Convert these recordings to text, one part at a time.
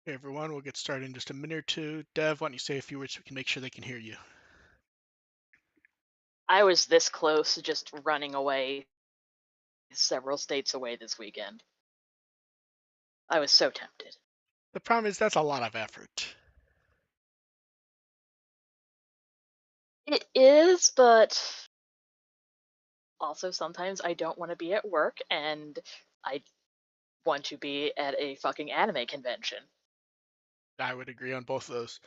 Hey everyone, we'll get started in just a minute or two. Dev, why don't you say a few words so we can make sure they can hear you? I was this close to just running away several states away this weekend. I was so tempted. The problem is that's a lot of effort. It is, but also sometimes I don't want to be at work and I want to be at a fucking anime convention. I would agree on both of those.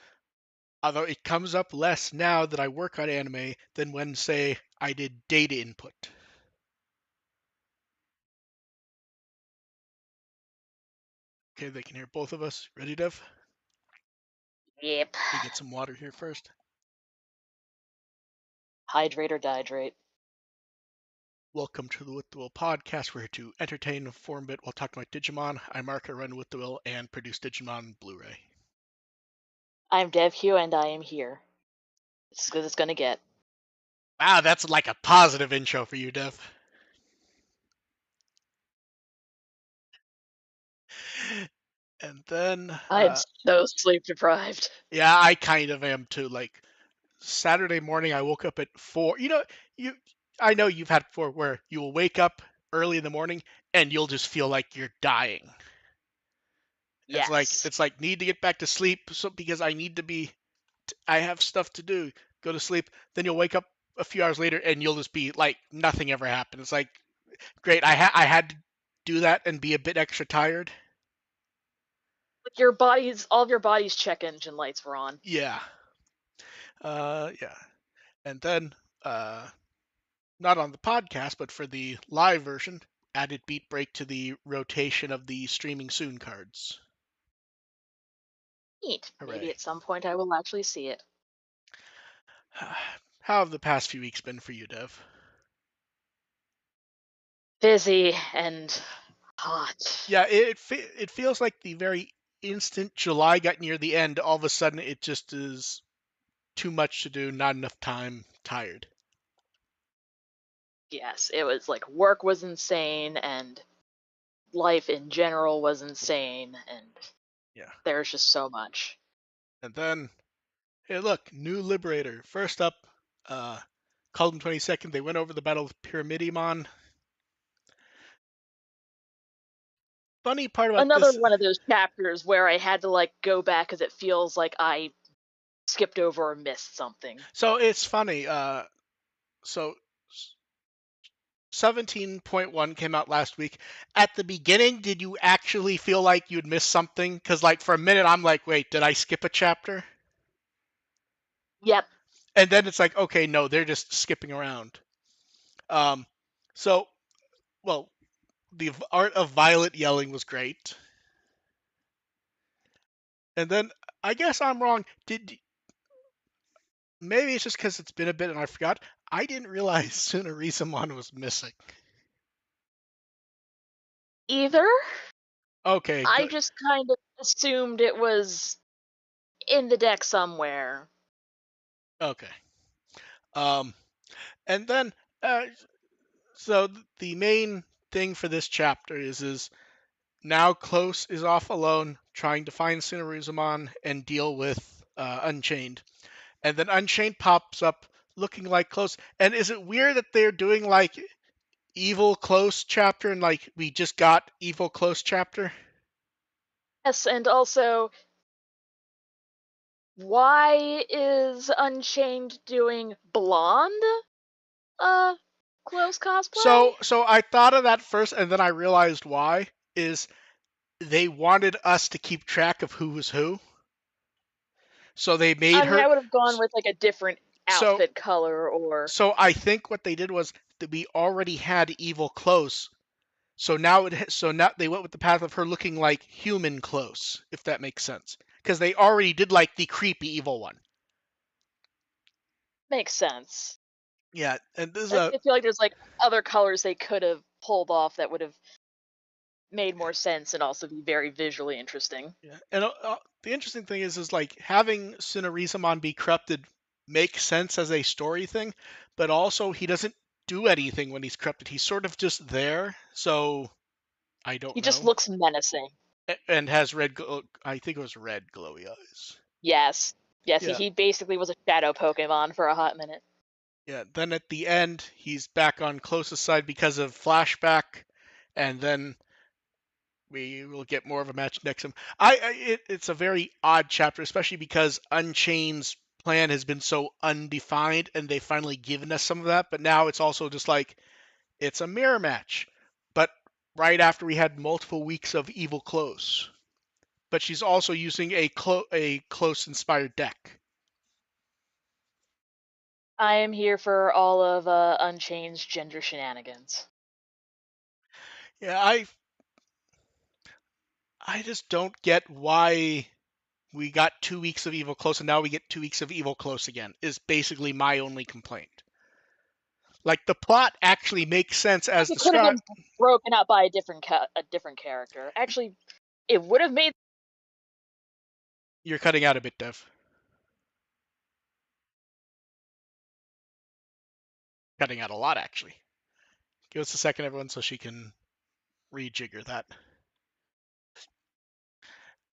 Although it comes up less now that I work on anime than when, say, I did data input. Okay, they can hear both of us. Ready, Dev? Yep. We get some water here first. Hydrate or dihydrate. Welcome to the WtW podcast. We're here to entertain, inform a bit while talking about Digimon. I'm Mark, I run WtW and produce Digimon Blu-ray. I'm DevHugh and I am here. It's as good as it's gonna get. Wow, that's like a positive intro for you, Dev. And then, I'm so sleep deprived. yeah, I kind of am too. Like, Saturday morning, I woke up at 4. I know you've had before where you will wake up early in the morning and you'll just feel like you're dying. Yes. It's like need to get back to sleep because I have stuff to do. Go to sleep. Then you'll wake up a few hours later and you'll just be like nothing ever happened. It's like great. I had to do that and be a bit extra tired. Like all of your body's check engine lights were on. Yeah. Yeah. And then not on the podcast, but for the live version, added Beatbreak to the rotation of the streaming soon cards. Neat. Maybe Hooray. at some point I will actually see it. How have the past few weeks been for you, Dev? Busy and hot. Yeah, it feels like the very instant July got near the end, all of a sudden it just is too much to do, not enough time, tired. Yes, it was like work was insane and life in general was insane and Yeah. there's just so much. And then, hey, look, new Liberator. First up, called him 22nd. They went over the Battle of Pyramidimon. Funny part about Another this. one of those chapters where I had to like go back because it feels like I skipped over or missed something. So it's funny. So 17.1 came out last week. At the beginning, did you actually feel like you'd missed something? Because, like, for a minute, I'm like, wait, did I skip a chapter? Yep. And then it's like, okay, no, they're just skipping around. Um, so, well, the art of Violet yelling was great. And then, I guess I'm wrong. Maybe it's just because it's been a bit and I forgot. I didn't realize Tsunarizumon was missing. Either Okay, I good. just kind of assumed it was in the deck somewhere. Okay. Um, and then, uh, so the main thing for this chapter is now Close is off alone trying to find Tsunarizumon and deal with Unchained. And then Unchained pops up looking like Close. And is it weird that they're doing like Evil Close chapter and like we just got Evil Close chapter? Yes, and also why is Unchained doing blonde close cosplay? So I thought of that first and then I realized why is they wanted us to keep track of who was who. So they made I mean, her I would have gone with like a different so outfit color or so I think what they did was that we already had Evil Close. So now they went with the path of her looking like human Close, if that makes sense. because they already did like the creepy evil one. Makes sense. Yeah, and this is I a feel like there's like other colors they could have pulled off that would have made more sense and also be very visually interesting. yeah, and the interesting thing is like having Sunarisamon be corrupted makes sense as a story thing, but also he doesn't do anything when he's corrupted. He's sort of just there, so I don't He just know. looks menacing. And has red, I think it was red glowy eyes. Yes. Yes, Yeah, he basically was a shadow Pokemon for a hot minute. yeah. Then at the end, he's back on closest side because of flashback, and then we will get more of a match next time. It's a very odd chapter, especially because Unchained's plan has been so undefined, and they've finally given us some of that. But now it's also just like it's a mirror match, but right after we had multiple weeks of evil close. But she's also using a close inspired deck. I am here for all of Unchained's gender shenanigans. Yeah, I just don't get why we got 2 weeks of evil close and now we get 2 weeks of evil close again. Is basically my only complaint. Like the plot actually makes sense as It could have described. been broken up by a different character. Actually, it would have made You're cutting out a bit, Dev. Cutting out a lot actually. Give us a second, everyone, so she can rejigger that.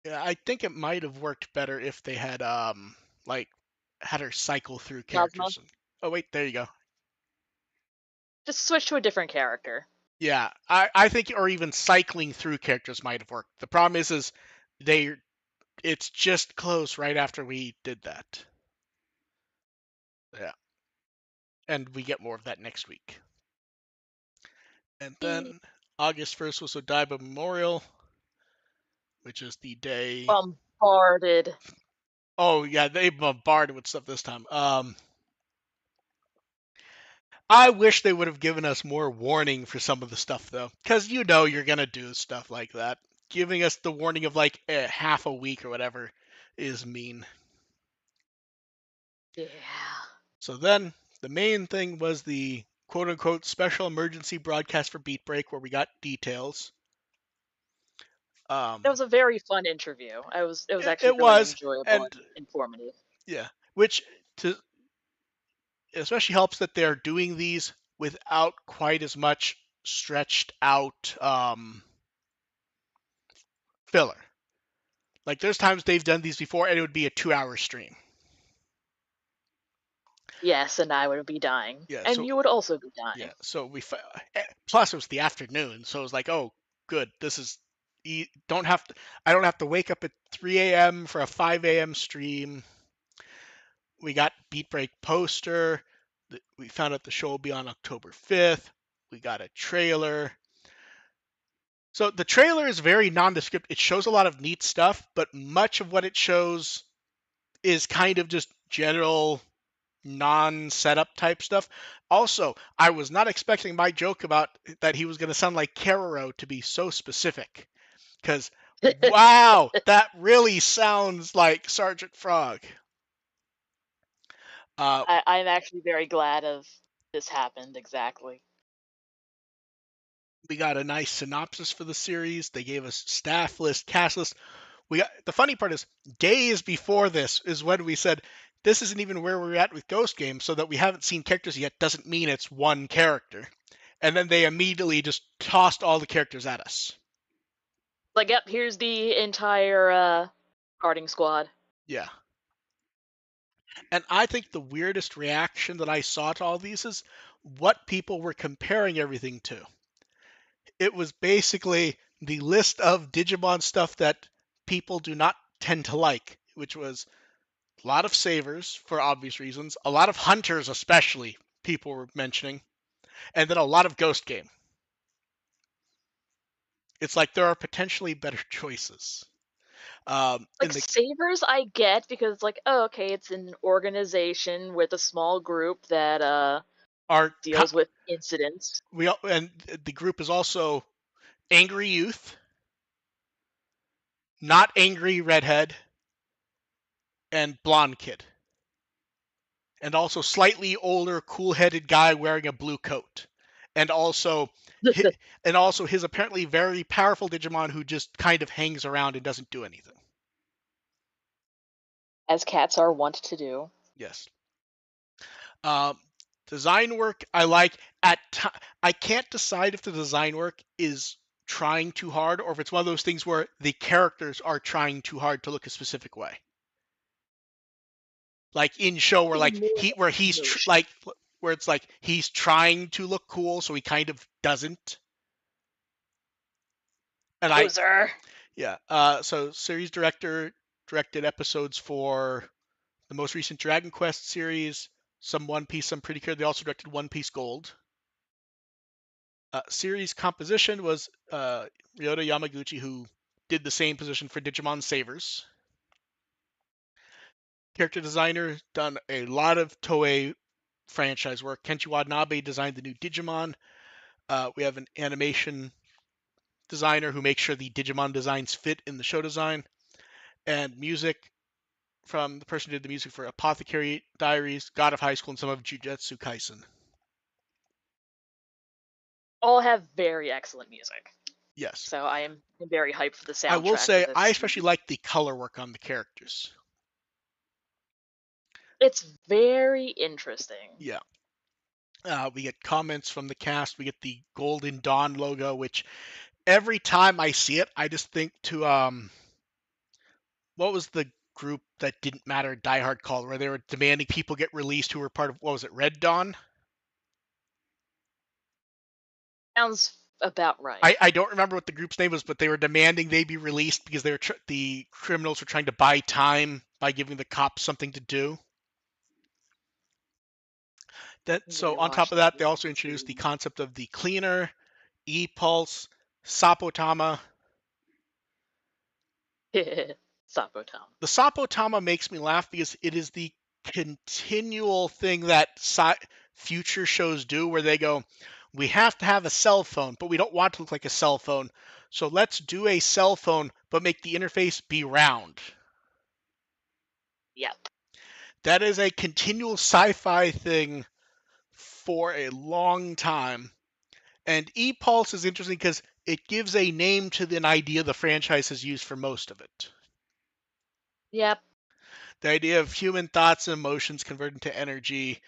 Yeah, I think it might have worked better if they had like had her cycle through Nazma. characters. Oh wait, there you go. Just switch to a different character. Yeah, I think, or even cycling through characters might have worked. The problem is they it's just close right after we did that. Yeah, and we get more of that next week. And then August 1st was Odaiba Memorial, which is the day. Bombarded. Oh yeah, they bombarded with stuff this time. I wish they would have given us more warning for some of the stuff though, because you know you're gonna do stuff like that. Giving us the warning of like half a week or whatever is mean. Yeah. So then the main thing was the quote unquote special emergency broadcast for Beatbreak where we got details. It Um, was a very fun interview. It was actually it really was, enjoyable and and informative. yeah, which to especially helps that they're doing these without quite as much stretched out filler. Like there's times they've done these before and it would be a 2 hour stream. Yes, and I would be dying. Yeah, And so you would also be yeah, dying. so plus it was the afternoon, so it was like, oh, good, this is don't have to I don't have to wake up at 3 a.m. for a 5 a.m. stream. We got Beat Break poster. We found out the show will be on October 5th. We got a trailer. So the trailer is very nondescript. It shows a lot of neat stuff, but much of what it shows is kind of just general non-setup type stuff. Also, I was not expecting my joke about that he was going to sound like Keroro to be so specific. Because, wow, that really sounds like Sergeant Frog. Uh, I'm actually very glad of this happened, exactly. we got a nice synopsis for the series. They gave us staff list, cast list. We got the funny part is days before this is when we said this isn't even where we're at with Ghost Game, so that we haven't seen characters yet doesn't mean it's one character. And then they immediately just tossed all the characters at us. Like, yep, here's the entire guarding squad. Yeah. And I think the weirdest reaction that I saw to all these is what people were comparing everything to. It was basically the list of Digimon stuff that people do not tend to like, which was a lot of savers for obvious reasons, a lot of hunters especially people were mentioning, and then a lot of ghost game. It's like there are potentially better choices. In Like, the Savers, I get because it's like, oh, okay, it's an organization with a small group that our deals with incidents. and the group is also angry youth, not angry redhead, and blonde kid, and also slightly older, cool-headed guy wearing a blue coat, and also hi- and also his apparently very powerful Digimon who just kind of hangs around and doesn't do anything. As cats are wont to do. Yes. Um, Design work I like. I can't decide if the design work is trying too hard or if it's one of those things where the characters are trying too hard to look a specific way. Like in show where Be like more emotion. like where it's like he's trying to look cool so he kind of doesn't. And I Poser. yeah. So series director directed episodes for the most recent Dragon Quest series, some One Piece. I'm pretty sure they also directed One Piece Gold. Series composition was Ryota Yamaguchi, who did the same position for Digimon Savers. Character designer, done a lot of Toei franchise work. Kenshi Watanabe designed the new Digimon. We have an animation designer who makes sure the Digimon designs fit in the show design. And music from the person who did the music for Apothecary Diaries, God of High School, and some of Jujutsu Kaisen. All have very excellent music. Yes. So I am very hyped for the I will soundtrack for say this I especially series. like the color work on the characters. It's very interesting. Yeah. We get comments from the cast. We get the Golden Dawn logo, which every time I see it, I just think to what was the group that didn't matter, Die Hard called, where they were demanding people get released who were part of what was it, Red Dawn? Sounds about right. I don't remember what the group's name was, but they were demanding they be released because they were the criminals were trying to buy time by giving the cops something to do. That I need to so on top rewatch of that that, they one also introduced the too. concept of the cleaner, E-Pulse, Sapotama. Sapotam. The Sapotama makes me laugh because it is the continual thing that future shows do where they go, we have to have a cell phone, but we don't want to look like a cell phone. So let's do a cell phone, but make the interface be round. Yep. That is a continual sci-fi thing for a long time. And E-Pulse is interesting because it gives a name to an idea the franchise has used for most of it. Yep. The idea of human thoughts and emotions converted into energy,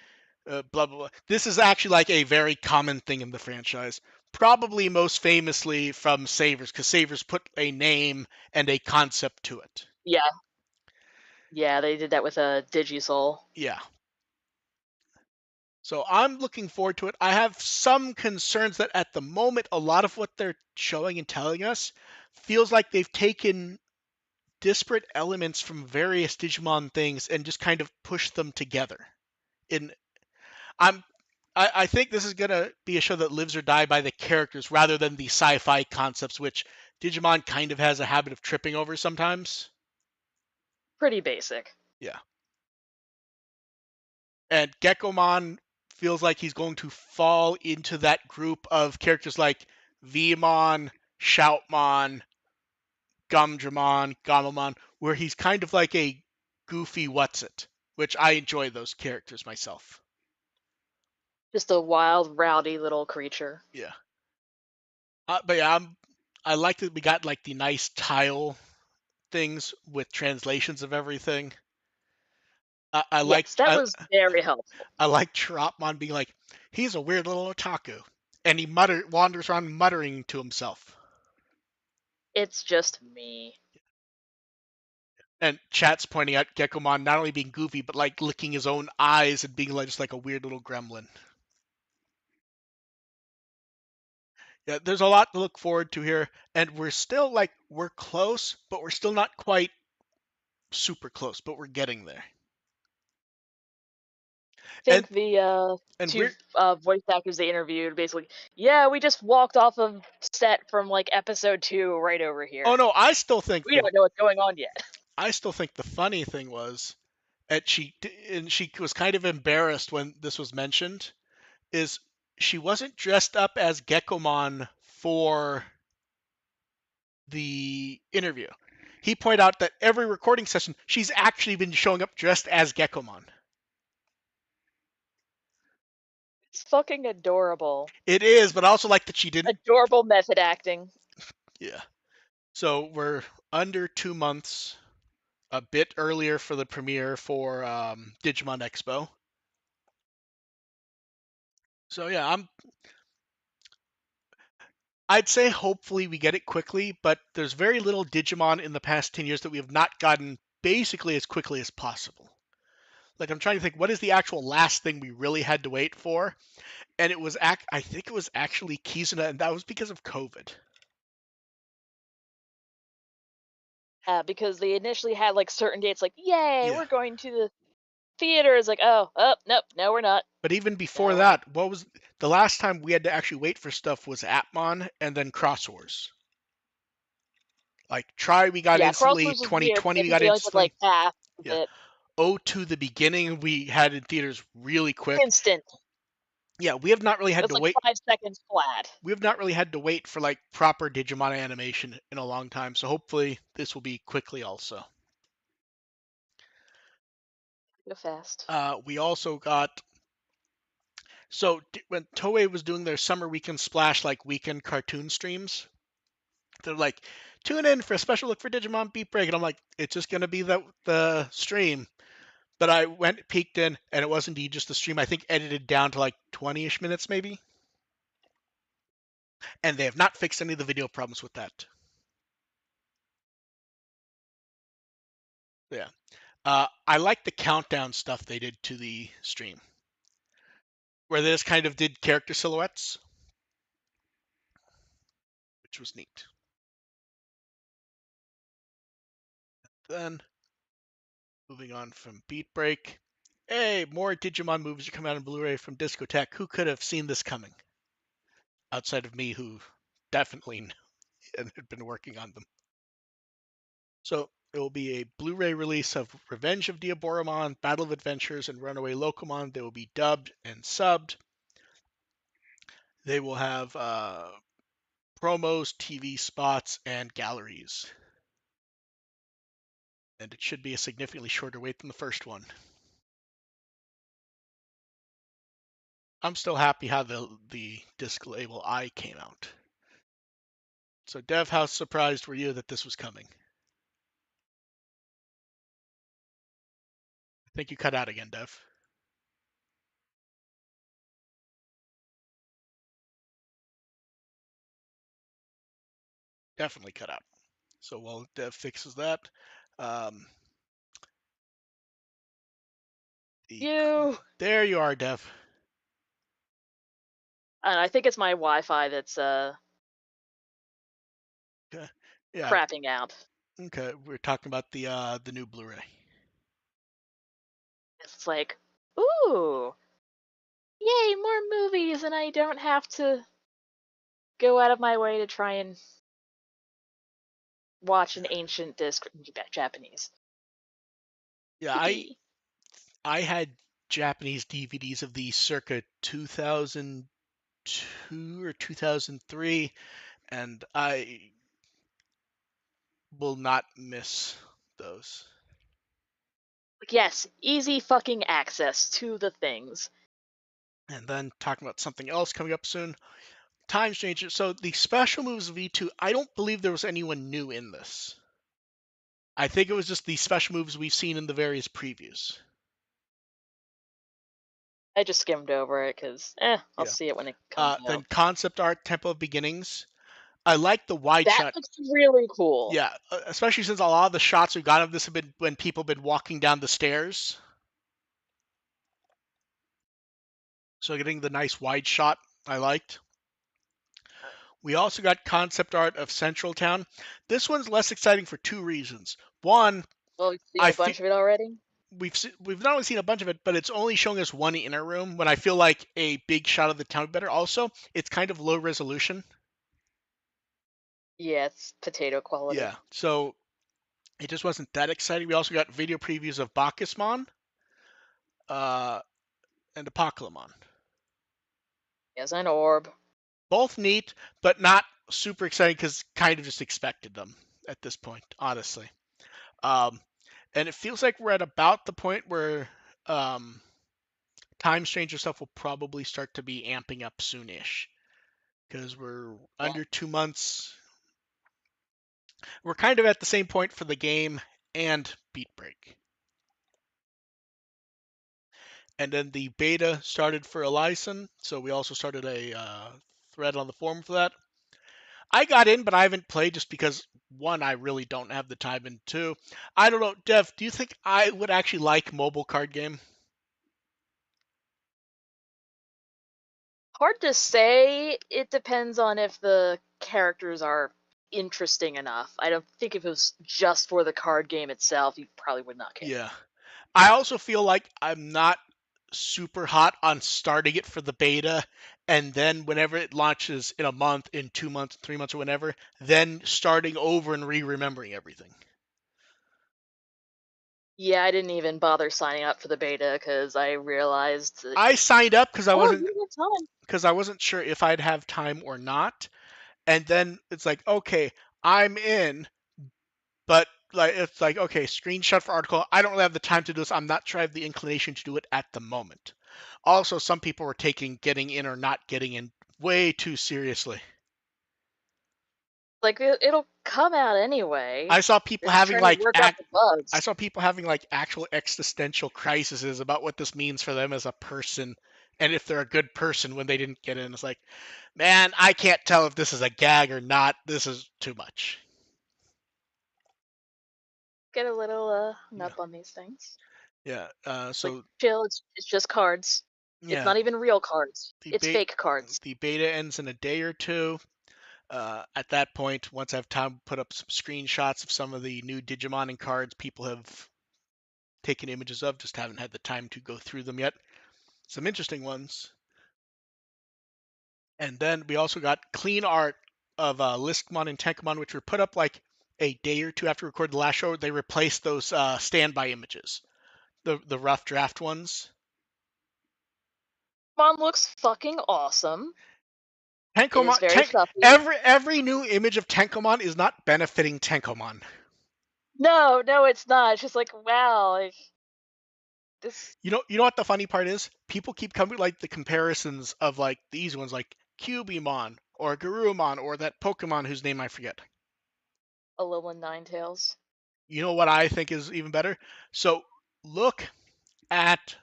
blah, blah, blah. This is actually like a very common thing in the franchise. Probably most famously from Savers, because Savers put a name and a concept to it. Yeah. Yeah, they did that with a Digisoul. Yeah. So I'm looking forward to it. I have some concerns that at the moment, a lot of what they're showing and telling us feels like they've taken disparate elements from various Digimon things and just kind of pushed them together. In I'm I think this is gonna be a show that lives or die by the characters rather than the sci-fi concepts, which Digimon kind of has a habit of tripping over sometimes. Pretty basic. Yeah. And Gekomon feels like he's going to fall into that group of characters like Vmon, Shoutmon, Gumdramon, Gamamon, where he's kind of like a goofy what's it, which I enjoy those characters myself. Just a wild, rowdy little creature. Yeah. But yeah, I like that we got like the nice tile things with translations of everything. I like Yes, that was very helpful. I like Chirapmon being like, he's a weird little otaku, and he wanders around muttering to himself. It's just me. And chat's pointing out Gekomon not only being goofy, but like licking his own eyes and being like just like a weird little gremlin. Yeah, there's a lot to look forward to here, and we're still like we're close, but we're still not quite super close, but we're getting there. And Think the and two we're voice actors they interviewed basically, yeah, we just walked off of set from like episode 2 right over oh here. no, We don't know what's going on yet. I still think the funny thing was, and she was kind of embarrassed when this was mentioned, is she wasn't dressed up as Gekomon for the interview. he pointed out that every recording session, she's actually been showing up dressed as Gekomon. It's fucking adorable. It is, but I also like that she didn't. Adorable method acting. Yeah. So we're under 2 months, a bit earlier for the premiere for Digimon Expo. So yeah, I'd say hopefully we get it quickly, but there's very little Digimon in the past 10 years that we have not gotten basically as quickly as possible. Like I'm trying to think, what is the actual last thing we really had to wait for? And it was I think it was actually Kizuna, and that was because of COVID. Because they initially had like certain dates, like, yay, Yeah. we're going to the theater. It's like, oh, nope, no, we're not. But even before No, we're not. that, what was the last time we had to actually wait for stuff was Atmon and then Cross Wars. Like Try we got Yeah, instantly, Crosswords was weird 2020 we because got we only did like instantly. half of Yeah. it. O2 the beginning we had in theaters really quick. Instant. Yeah, we have not really It had was to like wait. 5 seconds flat. We have not really had to wait for like proper Digimon animation in a long time. So hopefully this will be quickly also. Go fast. We also got when Toei was doing their summer weekend splash like weekend cartoon streams, they're like, tune in for a special look for Digimon Beatbreak, and I'm like, it's just gonna be the stream. But I went peeked in, and it was indeed just the stream. I think edited down to like 20ish minutes maybe, and they have not fixed any of the video problems with that. Yeah, I like the countdown stuff they did to the stream, where they just kind of did character silhouettes, which was neat. Then moving on from Beat Break. Hey, more Digimon movies are coming out on Blu-ray from Discotek. Who could have seen this coming? Outside of me, who definitely knew and had been working on them. So it will be a Blu-ray release of Revenge of Diaboromon, Battle of Adventures, and Runaway Locomon. They will be dubbed and subbed. They will have promos, TV spots, and galleries. And it should be a significantly shorter wait than the first one. I'm still happy how the disc label I came out. So Dev, how surprised were you that this was coming? I think you cut out again, Dev. Definitely cut out. So while Dev fixes that, um, You. there you are, Dev. And I think it's my Wi-Fi that's Okay. Yeah. crapping out. Okay. We're talking about the new Blu-ray. It's like, ooh, yay, more movies, and I don't have to go out of my way to try and watch an ancient disc in Japanese. Yeah. I Yippee. I had Japanese DVDs of these circa 2002 or 2003, and I will not miss those. Like, yes, easy fucking access to the things. And then talking about something else coming up soon. Time Stranger. So the special moves of V2, I don't believe there was anyone new in this. I think it was just the special moves we've seen in the various previews. I just skimmed over it because, I'll Yeah. see it when it comes Then out. concept art, Temple of Beginnings. I like the wide That shot. looks really cool. Yeah, especially since a lot of the shots we've got of this have been when people have been walking down the stairs. So getting the nice wide shot, I liked. We also got concept art of Central Town. This one's less exciting for two reasons. One, Well, we've seen I a feel bunch of it already. we've not only seen a bunch of it, but it's only showing us one inner room. When I feel like a big shot of the town would be better. Also, it's kind of low resolution. Yeah, it's potato quality. Yeah, so it just wasn't that exciting. We also got video previews of Bacchusmon uh, and Apocalypmon. Yes, an orb. Both neat, but not super exciting because kind of just expected them. at this point, honestly. Um, and it feels like we're at about the point where um, Time Stranger stuff will probably start to be amping up soonish because we're Yeah. under 2 months. We're kind of at the same point for the game and Beatbreak. And then the beta started for Alysion, so we also started a thread on the forum for that. I got in, but I haven't played just because one, I really don't have the time, and two, I don't know, Dev. Do you think I would actually like mobile card game? Hard to say. It depends on if the characters are interesting enough. I don't think if it was just for the card game itself, you probably would not care. Yeah. I also feel like I'm not super hot on starting it for the beta and then whenever it launches in a month, in 2 months, 3 months, or whenever, then starting over and remembering everything. Yeah, I didn't even bother signing up for the beta because I realized that, I signed up because I oh, wasn't you have time. sure if I'd have time or not, and then it's like, okay, I'm in, but like it's like, okay, screenshot for article. I don't really have the time to do this. I'm not sure I have the inclination to do it at the moment. Also, some people were taking getting in or not getting in way too seriously. Like, it'll come out anyway. I saw people They're just having trying to like work out the bugs. actual existential crises about what this means for them as a person and if they're a good person when they didn't get in. It's like, man, I can't tell if this is a gag or not. This is too much. Get a little Yeah, nub on these things. yeah. Like, So chill. It's just cards. It's yeah, not even real cards. the It's bait fake cards. the beta ends in a day or two. At that point, once I have time to put up some screenshots of some of the new Digimon and cards people have taken images of, just haven't had the time to go through them yet. Some interesting ones. And then we also got clean art of Liskmon and Tenkamon, which were put up like a day or two after we recorded the last show. They replaced those standby images, the rough draft ones. Mom looks fucking awesome. It is Tenkomon, very fluffy. every new image of Tenkomon is not benefiting Tenkomon. No, no, it's not. It's just like, wow, like this. You know what the funny part is? People keep coming like the comparisons of like these ones, like Cubimon or Garurumon or that Pokemon whose name I forget. Alolan Ninetales. You know what I think is even better? So look at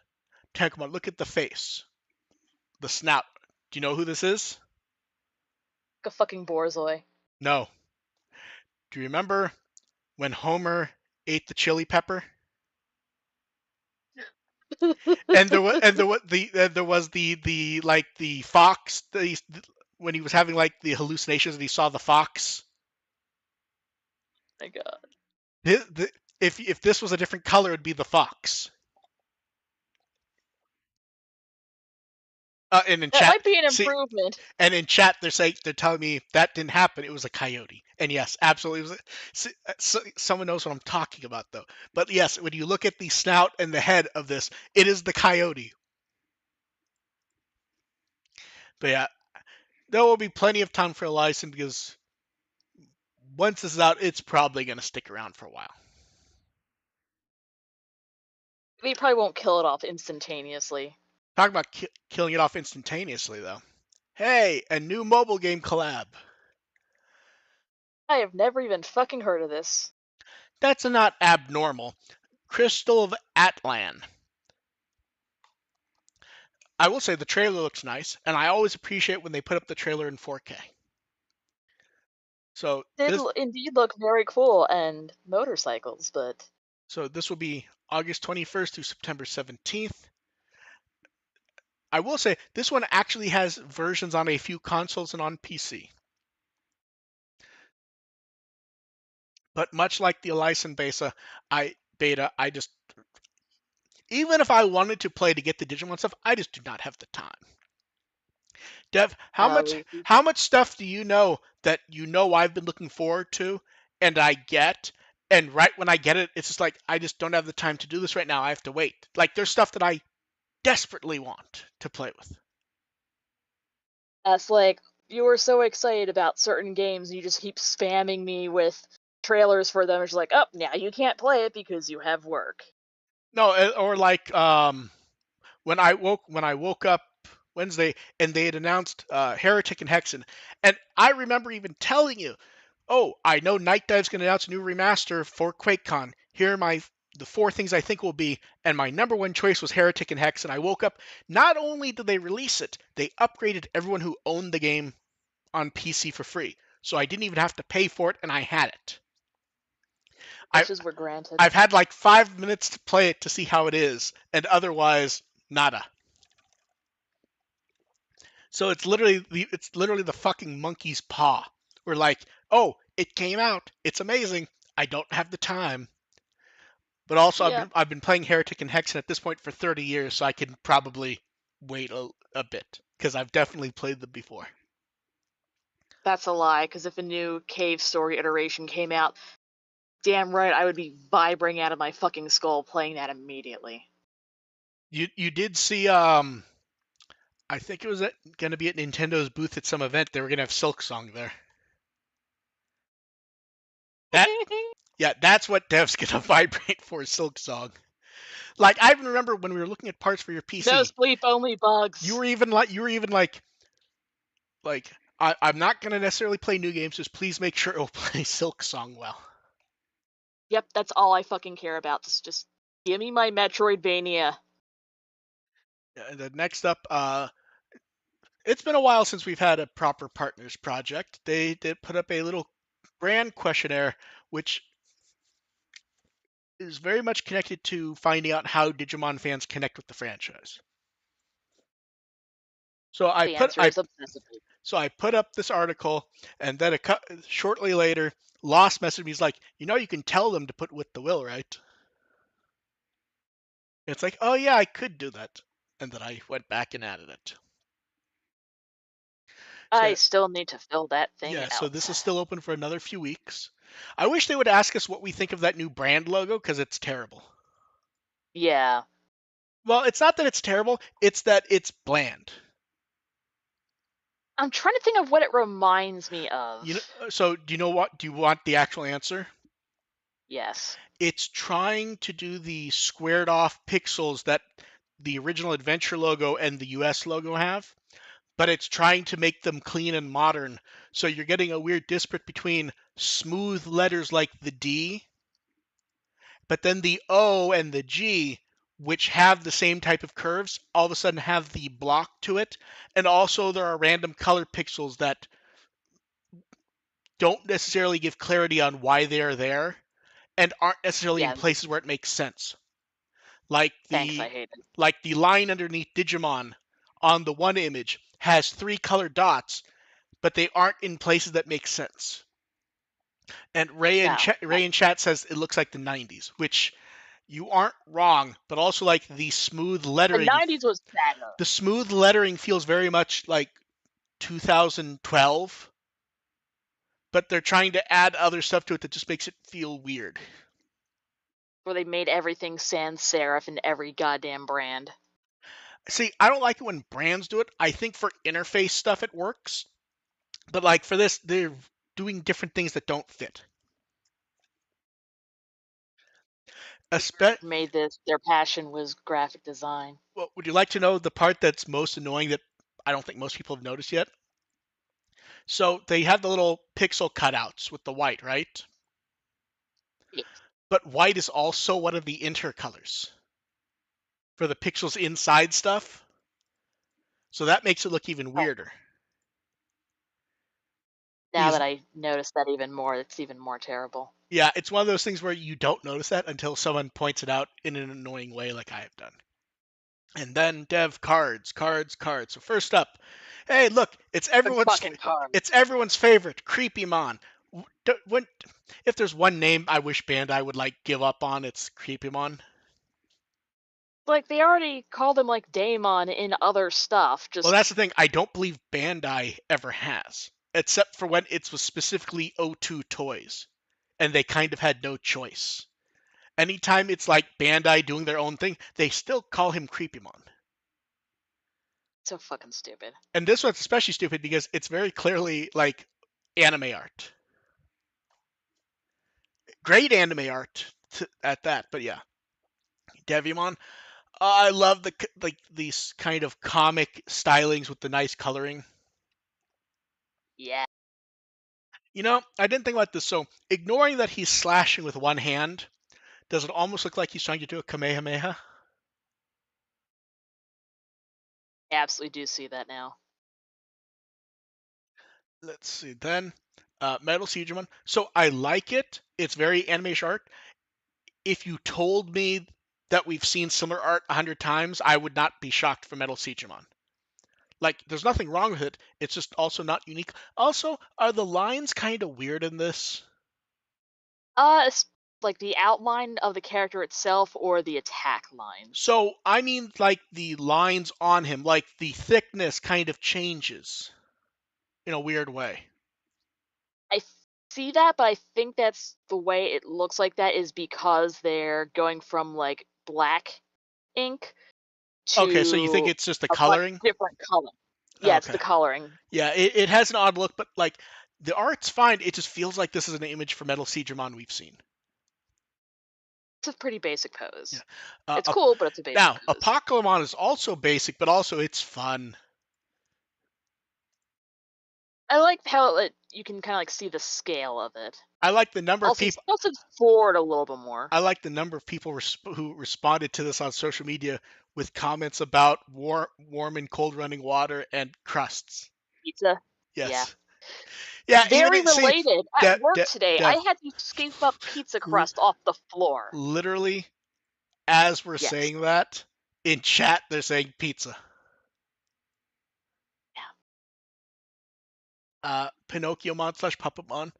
Tenkomon. Look at the face, the snout. Do you know who this is? Like a fucking Borzoi. No. Do you remember when Homer ate the chili pepper? There was the like the fox when he was having like the hallucinations and he saw the fox. My God. If this was a different color, it'd be the fox. And in That chat, might be an see, improvement. and in chat they're telling me that didn't happen. It was a coyote. And yes, absolutely. Someone knows what I'm talking about though. But yes, when you look at the snout and the head of this, it is the coyote. But yeah, there will be plenty of time for a license because once this is out, it's probably going to stick around for a while. We probably won't kill it off instantaneously. Talk about killing it off instantaneously though. Hey, a new mobile game collab. I have never even fucking heard of this. That's not abnormal. Crystal of Atlan. I will say the trailer looks nice, and I always appreciate when they put up the trailer in 4K. So Did this indeed look very cool and motorcycles, but this will be August 21st through September 17th. I will say this one actually has versions on a few consoles and on PC. But much like the Alyson beta, I just even if I wanted to play to get the Digimon stuff, I just do not have the time. Dev, we how much stuff do you know that you know I've been looking forward to and I get and right when I get it it's just like I just don't have the time to do this right now. I have to wait. Like there's stuff that I desperately want to play with. that's like you were so excited about certain games and you just keep spamming me with trailers for them. It's like, oh, now you can't play it because you have work. No, or like when I woke up Wednesday and they had announced Heretic and Hexen, and I remember even telling you, "Oh, I know Night Dive's going to announce a new remaster for QuakeCon. Here are the four things I think will be," and my number one choice was Heretic and Hexen. I woke up. Not only did they release it, they upgraded everyone who owned the game on PC for free, so I didn't even have to pay for it, and I had it. I Wishes were granted. I've had like 5 minutes to play it to see how it is, and otherwise nada. So it's literally the fucking monkey's paw. We're like, oh, it came out. It's amazing. I don't have the time. But also, I've Yeah, been I've been playing Heretic and Hexen at this point for 30 years, so I can probably wait a bit because I've definitely played them before. that's a lie. Because if a new cave story iteration came out, damn right I would be vibrating out of my fucking skull playing that immediately. You did see I think it was going to be at Nintendo's booth at some event. They were going to have Silk Song there. That Yeah, that's what Dev's going to vibrate for, Silk Song. Like I even remember when we were looking at parts for your No PC, sleep, only you bugs. were even like I'm not gonna necessarily play new games. Just please make sure it'll play Silk Song well. Yep, that's all I fucking care about. Just give me my Metroidvania. And then next up, it's been a while since we've had a proper partners project. They did put up a little brand questionnaire, which is very much connected to finding out how Digimon fans connect with the franchise. So I The put answer I is obsessively. so I put up this article, and then shortly later, Lost messaged me. He's like, you can tell them to put with the will, right? It's like, oh yeah, I could do that, and then I went back and added it. I So still need to fill that thing yeah, so out. this is still open for another few weeks. I wish they would ask us what we think of that new brand logo because it's terrible. Yeah. Well, it's not that it's terrible; it's that it's bland. I'm trying to think of what it reminds me You know, of. so do you know what? Do you want the actual answer? Yes. It's trying to do the squared off pixels that the original Adventure logo and the US logo have, but it's trying to make them clean and modern. So you're getting a weird disparate between smooth letters like the D, but then the O and the G, which have the same type of curves, all of a sudden have the block to it. And also there are random color pixels that don't necessarily give clarity on why they're there and aren't necessarily in Yeah. places where it makes sense. Like Thanks, I the hate it. like the line underneath Digimon on the one image has three colored dots, but they aren't in places that make sense. And No. Ray in chat says it looks like the 90s, which you aren't wrong, but also like The 90s was better. the smooth lettering feels very much like 2012, but they're trying to add other stuff to it that just makes it feel weird. Where they made everything sans serif in every goddamn brand. See, I don't like it when brands do it. I think for interface stuff it works, but like for this, they're doing different things that don't fit. Espe- Made this, their passion was graphic design. well, would you like to know the part that's most annoying that I don't think most people have noticed yet? So they have the little pixel cutouts with the white, right? Yes. But white is also one of the intercolors for the pixels inside stuff. So that makes it look even Oh, weirder. now Because that I noticed that even more, it's even more terrible. yeah, it's one of those things where you don't notice that until someone points it out in an annoying way like I have done. And then dev cards, cards, cards. So first up, hey, look, The fucking it's cards. everyone's favorite, Creepymon. When if there's one name I wish Bandai would like give up on, it's Creepymon. Like, they already called him, like, Daemon in other stuff. Well, Just, that's the thing. I don't believe Bandai ever has, except for when it was specifically O2 Toys, and they kind of had no choice. Anytime it's like Bandai doing their own thing, they still call him Creepymon. so fucking stupid. And this one's especially stupid because it's very clearly like anime art. Great anime art at that, but yeah, Devimon. I love like these kind of comic stylings with the nice coloring. Yeah, I didn't think about this. So, ignoring that he's slashing with one hand, does it almost look like he's trying to do a Kamehameha? I absolutely do see that now. Let's see. Then, Metal Siegemon. So, I like it. It's very animation art. If you told me that we've seen similar art 100 times, I would not be shocked for Metal Siegemon. Like, there's nothing wrong with it. It's just also not unique. Also, are the lines kind of weird in this? It's like the outline of the character itself or the attack lines. So, I mean, like the lines on him, like the thickness kind of changes in a weird way. I see that, but I think that's the way it looks like that is because they're going from like black ink Okay, so you think to it's just the a much coloring? different color. Yeah, it's Okay. the coloring. Yeah, it has an odd look, but like the art's fine. It just feels like this is an image for Metal Siegemon we've seen. It's a pretty basic Yeah. pose. Uh, It's Ap- cool, but it's a basic Now, pose. Apocalypse is also basic, but also it's fun. I like how you can kind of like see the scale of it. I like the number of Also, people. tilted forward a little bit more. I like the number of people who responded to this on social media with comments about warm and cold running water and crusts. Pizza. Yeah. Yes. Yeah. Very See, related. At Dev, work Dev, today, I Dev, had to scoop up pizza l- crust off the floor. literally, as we're Yes. saying that in chat, they're saying pizza. Yeah. Pinocchiomon slash Puppetmon.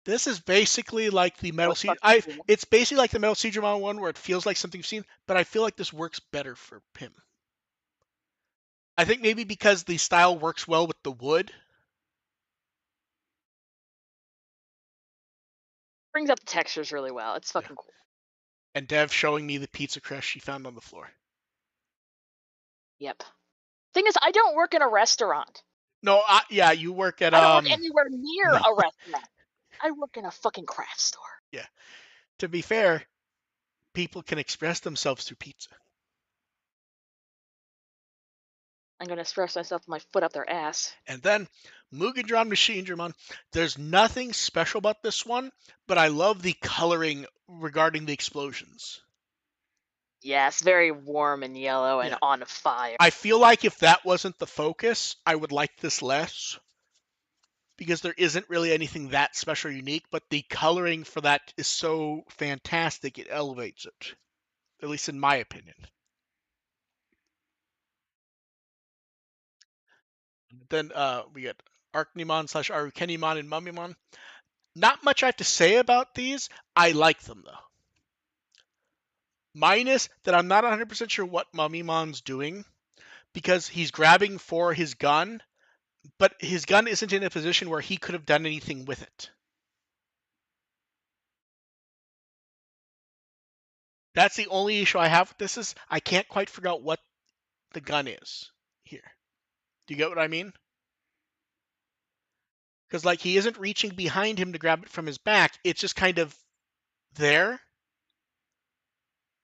This is basically like the That Metal was Siege. fucking cool. It's basically like the Metal Siegemon one, where it feels like something you've seen, but I feel like this works better for him. I think maybe because the style works well with the wood. Brings up the textures really well. It's Yeah. fucking cool. And Dev showing me the pizza crust she found on the floor. Yep. Thing is, I don't work in a restaurant. No, yeah, you work at I don't work anywhere near no, a restaurant. I work in a fucking craft store. yeah. To be fair, people can express themselves through pizza. I'm gonna express myself with my foot up their ass. And then Mugendron Machine Dramon. There's nothing special about this one, but I love the coloring regarding the explosions. Yes, very warm and yellow and Yeah. on fire. I feel like if that wasn't the focus, I would like this less because there isn't really anything that special or unique, but the coloring for that is so fantastic it elevates it, at least in my opinion. Then we got Arcnimon slash Arukenimon and Mummymon. Not much I have to say about these. I like them though. Minus that I'm not 100% sure what Mummimon's doing because he's grabbing for his gun, but his gun isn't in a position where he could have done anything with it. That's the only issue I have with this is I can't quite figure out what the gun is here. Do you get what I mean? Because like he isn't reaching behind him to grab it from his back. It's just kind of there.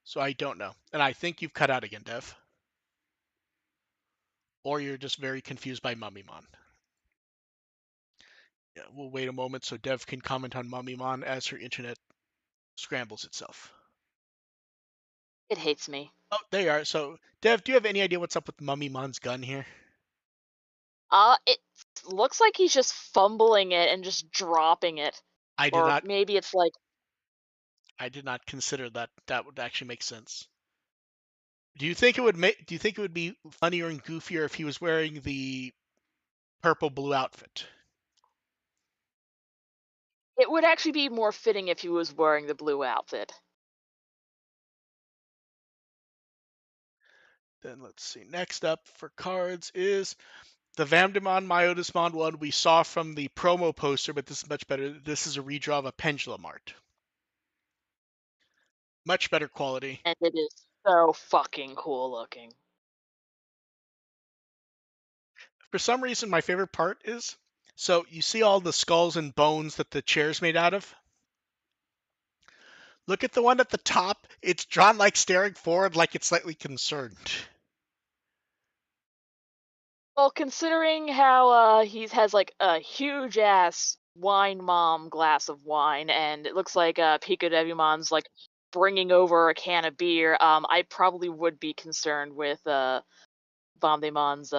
So I don't know. And I think you've cut out again, Dev. Or you're just very confused by Mummymon. Yeah, we'll wait a moment so Dev can comment on Mummymon as her internet scrambles itself. It hates me. Oh, there you are. So, Dev, do you have any idea what's up with Mummymon's gun here? It looks like he's just fumbling it and just dropping it. I did Or not. maybe it's like, I did not consider that. That would actually make sense. Do you think it would make? Do you think it would be funnier and goofier if he was wearing the purple blue outfit? it would actually be more fitting if he was wearing the blue outfit. Then let's see. Next up for cards is the Vamdemon Myotismon one we saw from the promo poster, but this is much better. This is a redraw of a Pendulum art. Much better quality. And it is so fucking cool looking. For some reason, my favorite part is so you see all the skulls and bones that the chair's made out of. Look at the one at the top. It's drawn like staring forward, like it's slightly concerned. Well, considering how he has like a huge ass wine mom glass of wine, and it looks like WtW's like bringing over a can of beer, I probably would be concerned with Vondemon's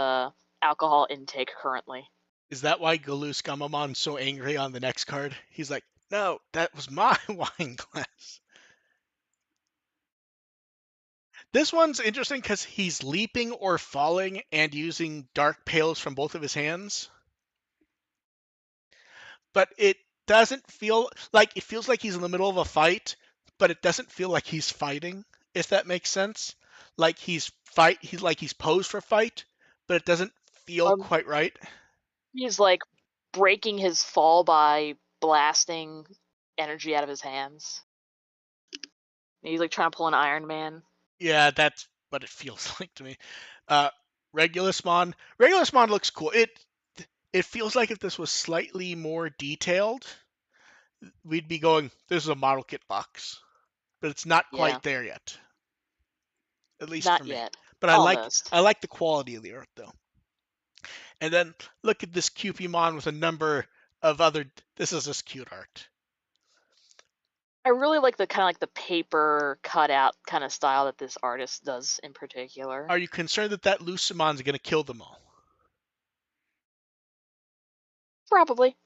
alcohol intake currently. Is that why Galus Gamamon's so angry on the next card? He's like, no, that was my wine glass. This one's interesting because he's leaping or falling and using dark pails from both of his hands. But it doesn't feel like it feels like he's in the middle of a fight, but it doesn't feel like he's fighting, if that makes sense. Like he's posed for fight, but it doesn't feel Um, quite right. he's like breaking his fall by blasting energy out of his hands. He's like trying to pull an Iron Man. Yeah, that's what it feels like to me. Uh, Regulusmon looks cool. It feels like if this was slightly more detailed, we'd be going, this is a model kit box, but it's not Yeah, quite there yet, at least for not me. yet. But Almost. I like the quality of the art though. And then look at this Cupimon with a number of other. This is just cute art. I really like the kind of like the paper cutout kind of style that this artist does in particular. Are you concerned that that Lucimon's going to kill them all? Probably.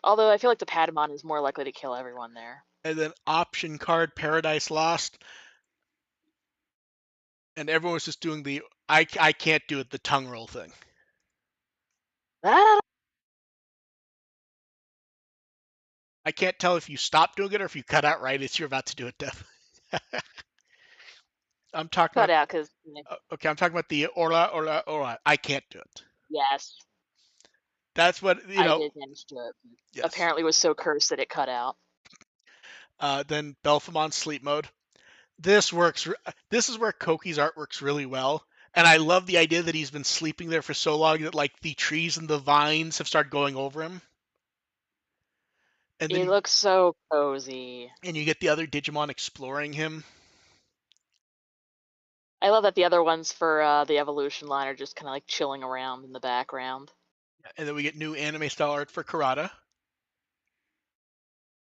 Although I feel like the Patamon is more likely to kill everyone there. And then option card Paradise Lost, and everyone was just doing the I can't do it the tongue roll thing. That I can't tell if you stop doing it or if you cut out right as you're about to do it, Dev. I'm talking cut about out because okay. I'm talking about the orla. I can't do it. yes, That's what I did manage to do it. Yes. Apparently, it was so cursed that it cut out. Then Belphemon sleep mode. This works. This is where Koki's art works really well, and I love the idea that he's been sleeping there for so long that like the trees and the vines have started going over him, and then It looks so cozy. you get the other Digimon exploring him, I love that the other ones for the evolution line are just kind of like chilling around in the background. and then we get new anime style art for Karada.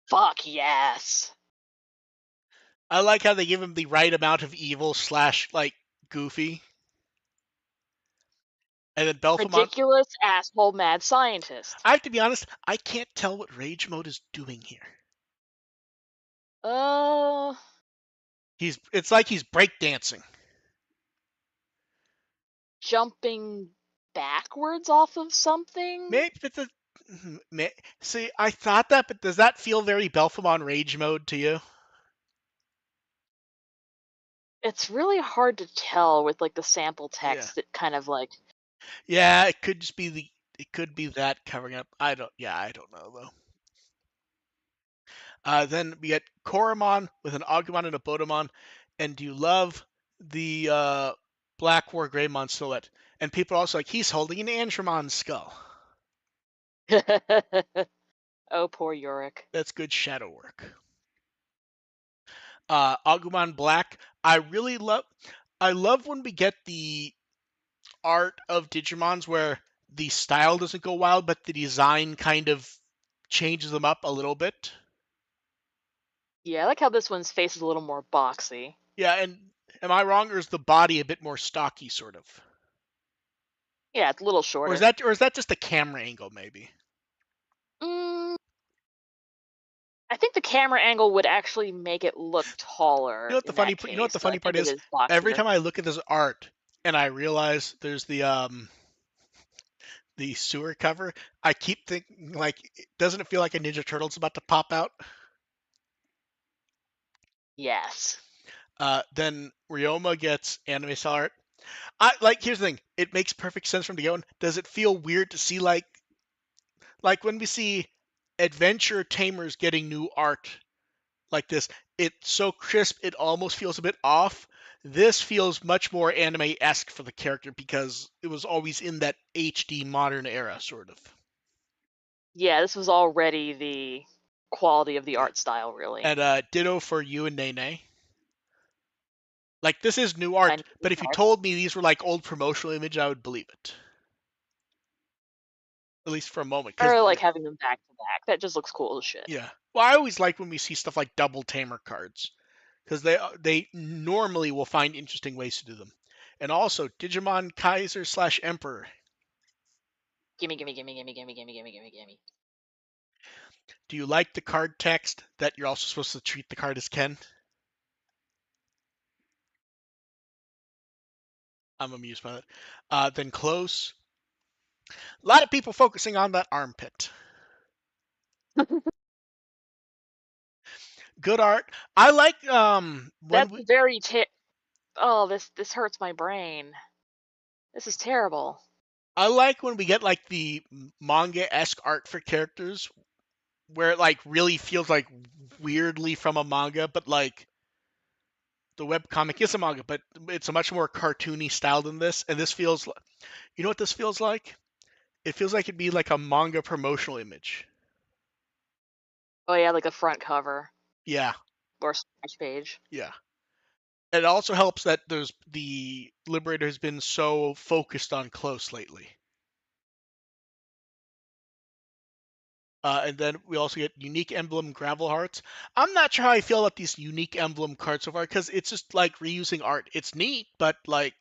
Fuck yes. I like how they give him the right amount of evil slash like goofy, and then Belphemon. Ridiculous asshole mad scientist. I have to be honest, I can't tell what Rage Mode is doing here. Uh, It's like he's breakdancing. Jumping backwards off of something? Maybe it's a. See, I thought that, but does that feel very Belphemon Rage Mode to you? It's really hard to tell with like the sample Yeah. text that kind of like Yeah, it could just be the. It could be that covering up. I don't. Yeah, I don't know though. Then we get Koromon with an Agumon and a Bodomon, and do you love the Black War Greymon silhouette? And people are also like, he's holding an Andromon skull. oh poor Yorick. That's good shadow work. Agumon Black. I love when we get the art of Digimons where the style doesn't go wild, but the design kind of changes them up a little bit. Yeah, I like how this one's face is a little more boxy. Yeah, and am I wrong, or is the body a bit more stocky, sort of? Yeah, it's a little shorter. Or is that just a camera angle, maybe? Mm, I think the camera angle would actually make it look taller in that You know what case. the So I funny part think it is? is Every boxier. time I look at this art and I realize there's the sewer cover, I keep thinking like, doesn't it feel like a Ninja Turtle's about to pop out? Yes. Then Ryoma gets anime style art. I like. Here's the thing. It makes perfect sense from the go. Does it feel weird to see like when we see Adventure Tamers getting new art like this? It's so crisp. It almost feels a bit off. This feels much more anime-esque for the character because it was always in that HD modern era, sort of. Yeah, this was already the quality of the Yeah. art style, really. And ditto for you and Nene. Like, this is new And art, but if you told me these were like old promotional image, I would believe it. At least for a moment, because or like having them back to back. That just looks cool as shit. yeah. Well, I always like when we see stuff like double Tamer cards, because they normally will find interesting ways to do them. And also Digimon Kaiser slash Emperor. Gimme, gimme, gimme, gimme, gimme, gimme, gimme, gimme, gimme. Do you like the card text that you're also supposed to treat the card as Ken? I'm amused by that. Then close. A lot of people focusing on that armpit. Good art. I like when That's we very oh, this hurts my brain. This is terrible. I like when we get like the manga-esque art for characters where it like really feels like weirdly from a manga, but like the webcomic is a manga, but it's a much more cartoony style than this. And this feels, you know what this feels like? It feels like it'd be like a manga promotional image. Oh yeah, like a front cover Yeah, or splash page. yeah. It also helps that there's the Liberator has been so focused on close lately. And then we also get unique emblem gravel hearts. I'm not sure how I feel about these unique emblem cards so far because it's just like reusing art. It's neat, but like,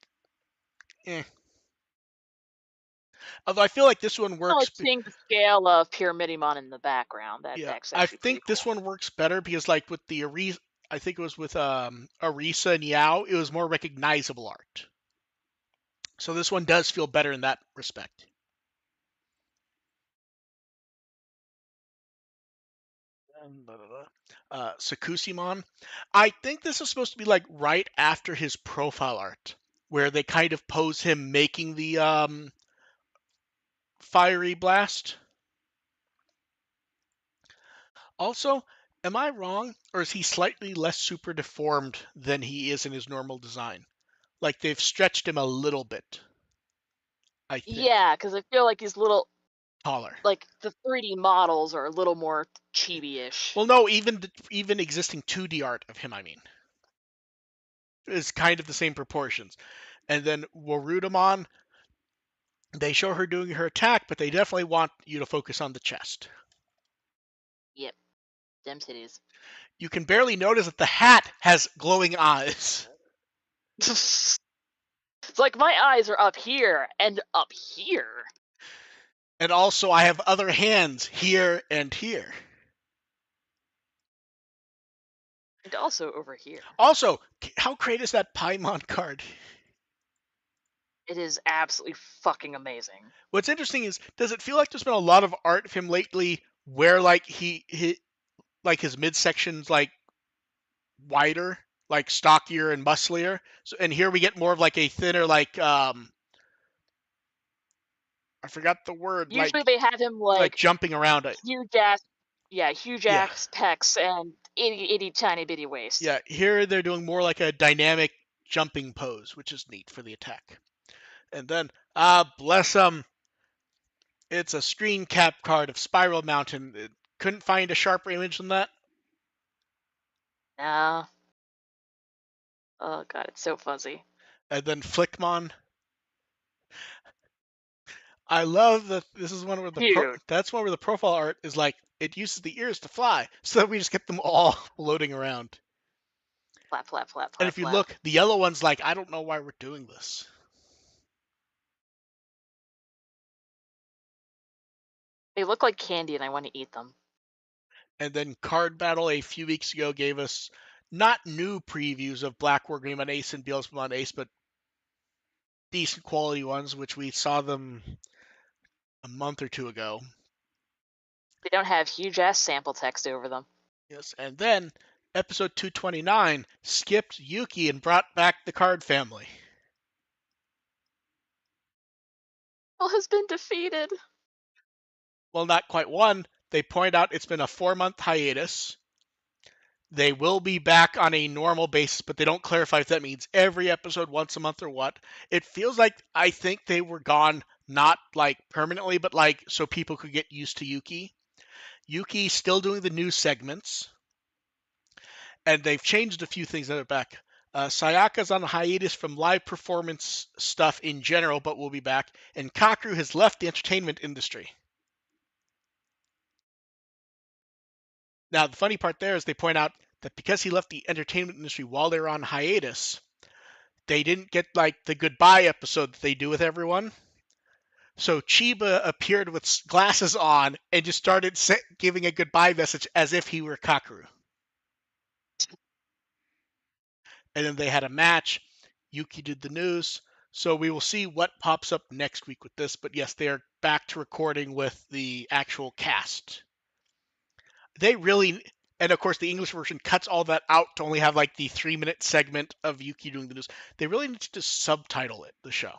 eh. Although I feel like this one I works. like seeing the scale of Pyramidimon in the background. Yeah, That's I actually pretty think this cool. one works better because like with the Arisa, I think it was with Arisa and Yao, it was more recognizable art. So this one does feel better in that respect. Sakusimon. I think this is supposed to be like right after his profile art, where they kind of pose him making the fiery blast. Also, am I wrong, or is he slightly less super deformed than he is in his normal design? Like they've stretched him a little bit, I think. Yeah, because I feel like these little, Taller. like the 3D models are a little more chibi-ish. Well, no, even existing 2D art of him, I mean, is kind of the same proportions. And then Warudamon, they show her doing her attack, but they definitely want you to focus on the chest. Yep, them titties. You can barely notice that the hat has glowing eyes. It's like my eyes are up here and up here. And also, I have other hands here and here. And also over here. Also, how great is that Paimon card? It is absolutely fucking amazing. What's interesting is, does it feel like there's been a lot of art of him lately where like he like his midsection's like wider, like stockier and musclier. So, and here we get more of like a thinner, like I forgot the word, Usually they have him like jumping around it. huge ass, yeah, huge Yeah, ass pecs and itty tiny bitty waist. yeah. Here they're doing more like a dynamic jumping pose, which is neat for the attack. And then, bless them, it's a screen cap card of Spiral Mountain. It couldn't find a sharper image than that. Nah. Oh god, it's so fuzzy. And then Flickmon. I love that this is one where Huge. that's one where the profile art is like it uses the ears to fly, so that we just get them all floating around. Flap, flap, flap, And flap, if you flap. look, the yellow one's like, I don't know why we're doing this. They look like candy and I want to eat them. And then Card Battle a few weeks ago gave us not new previews of Black War Greymon Ace and Beelzebub Ace, but decent quality ones, which we saw them a month or two ago. They don't have huge ass sample text over them. Yes, and then episode 229 skipped Yuki and brought back the card family. All has been defeated. Well, not quite one. They point out it's been a 4-month hiatus. They will be back on a normal basis, but they don't clarify if that means every episode once a month or what. It feels like I think they were gone not like permanently, but like so people could get used to Yuki. Yuki's still doing the news segments, and they've changed a few things that are back. Sayaka's on hiatus from live performance stuff in general, but will be back. And Kakeru has left the entertainment industry. Now, the funny part there is they point out that because he left the entertainment industry while they were on hiatus, they didn't get like the goodbye episode that they do with everyone. So Chiba appeared with glasses on and just started giving a goodbye message as if he were Kakeru. And then they had a match. Yuki did the news. So we will see what pops up next week with this. But yes, they are back to recording with the actual cast. They really, and of course the English version cuts all that out to only have like the 3-minute segment of Yuki doing the news. They really need to subtitle it, the show.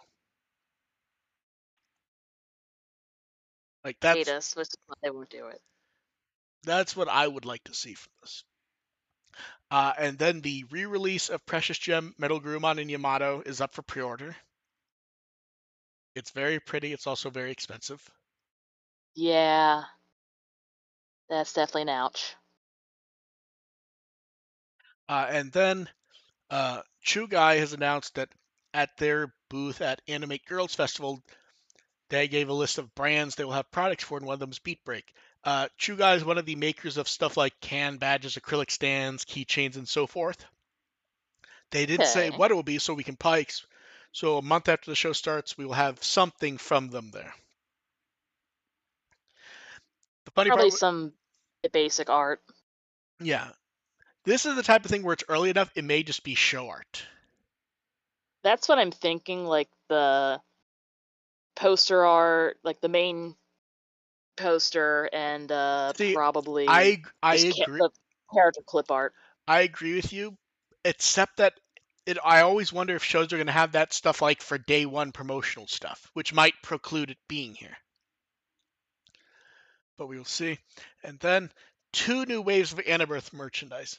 Like Hate us, which is why they won't do it. that's what I would like to see from this. And then the re-release of Precious Gem Metal Gurumon and Yamato is up for pre-order. It's very pretty. It's also very expensive. Yeah, that's definitely an ouch. And then Chugai has announced that at their booth at Animate Girls Festival, they gave a list of brands they will have products for, and one of them is Beatbreak. Chugai is one of the makers of stuff like can badges, acrylic stands, keychains, and so forth. They didn't say Okay. what it will be, so we can probably. So a month after the show starts, we will have something from them there. The funny part, Probably some basic art. yeah, this is the type of thing where it's early enough, it may just be show art. That's what I'm thinking, like the poster art, like the main poster, and See, probably I just agree. the character clip art. I agree with you, except that I always wonder if shows are going to have that stuff like for day one promotional stuff, which might preclude it being here. But we will see. And then 2 new waves of Annabirth merchandise.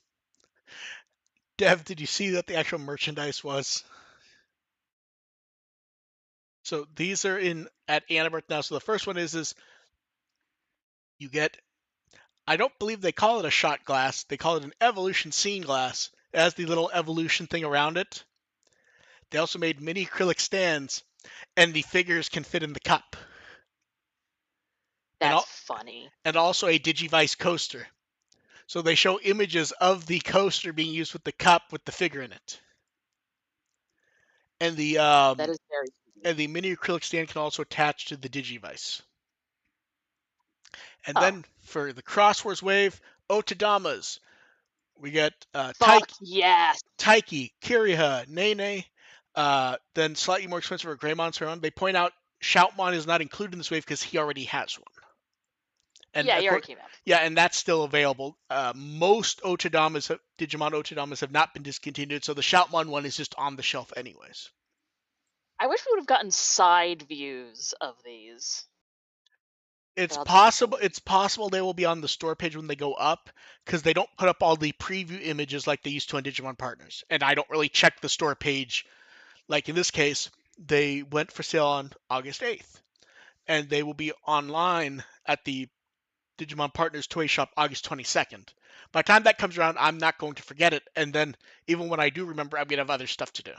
Dev, did you see that the actual merchandise was? So these are in at Annabirth now. So the first one is you get, I don't believe they call it a shot glass. They call it an evolution scene glass. It has the little evolution thing around it. They also made mini acrylic stands, and the figures can fit in the cup. And, That's funny. and also a Digivice coaster. So they show images of the coaster being used with the cup with the figure in it. And the That is very sweet. mini acrylic stand can also attach to the Digivice. And Oh, then for the Crosswords wave, Otadamas. We get fuck yes. Taiki, Kiriha, Nene. Then slightly more expensive are Greymon Surround. They point out Shoutmon is not included in this wave because he already has one. And Yeah, of he already course, came out. yeah, and that's still available. Most Digimon Otadamas have not been discontinued, so the Shoutmon one is just on the shelf anyways. I wish we would have gotten side views of these. It's But I'll just possible. assume. It's possible they will be on the store page when they go up, because they don't put up all the preview images like they used to on Digimon Partners. And I don't really check the store page. Like in this case, they went for sale on August 8th, and they will be online at the Digimon Partners Toy Shop August 22nd. By the time that comes around, I'm not going to forget it, and then even when I do remember, I'm gonna have other stuff to do.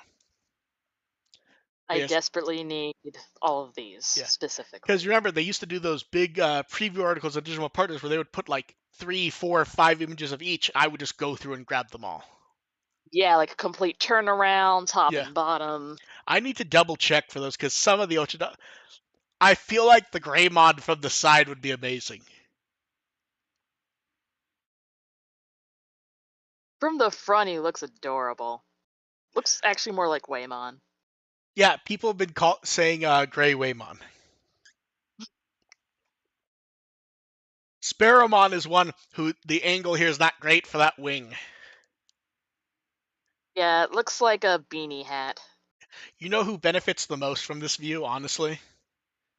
But I yes, desperately need all of these yeah. Because specifically. remember, they used to do those big preview articles on Digimon Partners where they would put like 3, 4, 5 images of each. I would just go through and grab them all. Yeah, like a complete turnaround, top Yeah, and bottom. I need to double check for those because some of the Ochida, I feel like the Greymon from the side would be amazing. From the front, he looks adorable. Looks actually more like Waymon. Yeah, people have been saying Grey Waymon. Sparrowmon is one who the angle here is not great for that wing. Yeah, it looks like a beanie hat. You know who benefits the most from this view, honestly?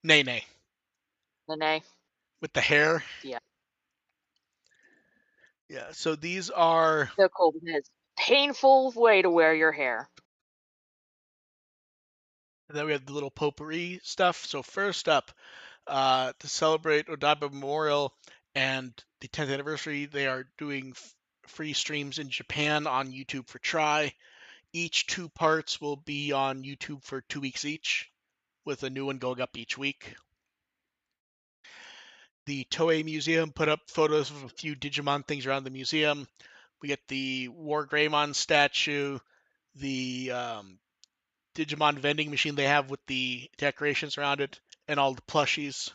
Nene. Nene. With the hair. Yeah. Yeah, so these are. So cool because painful way to wear your hair. And then we have the little potpourri stuff. So first up, to celebrate Odaiba Memorial, and the 10th anniversary, they are doing free streams in Japan on YouTube for Try. Each 2 parts will be on YouTube for 2 weeks each, with a new one going up each week. The Toei Museum put up photos of a few Digimon things around the museum. We get the War Greymon statue, the Digimon vending machine they have with the decorations around it, and all the plushies.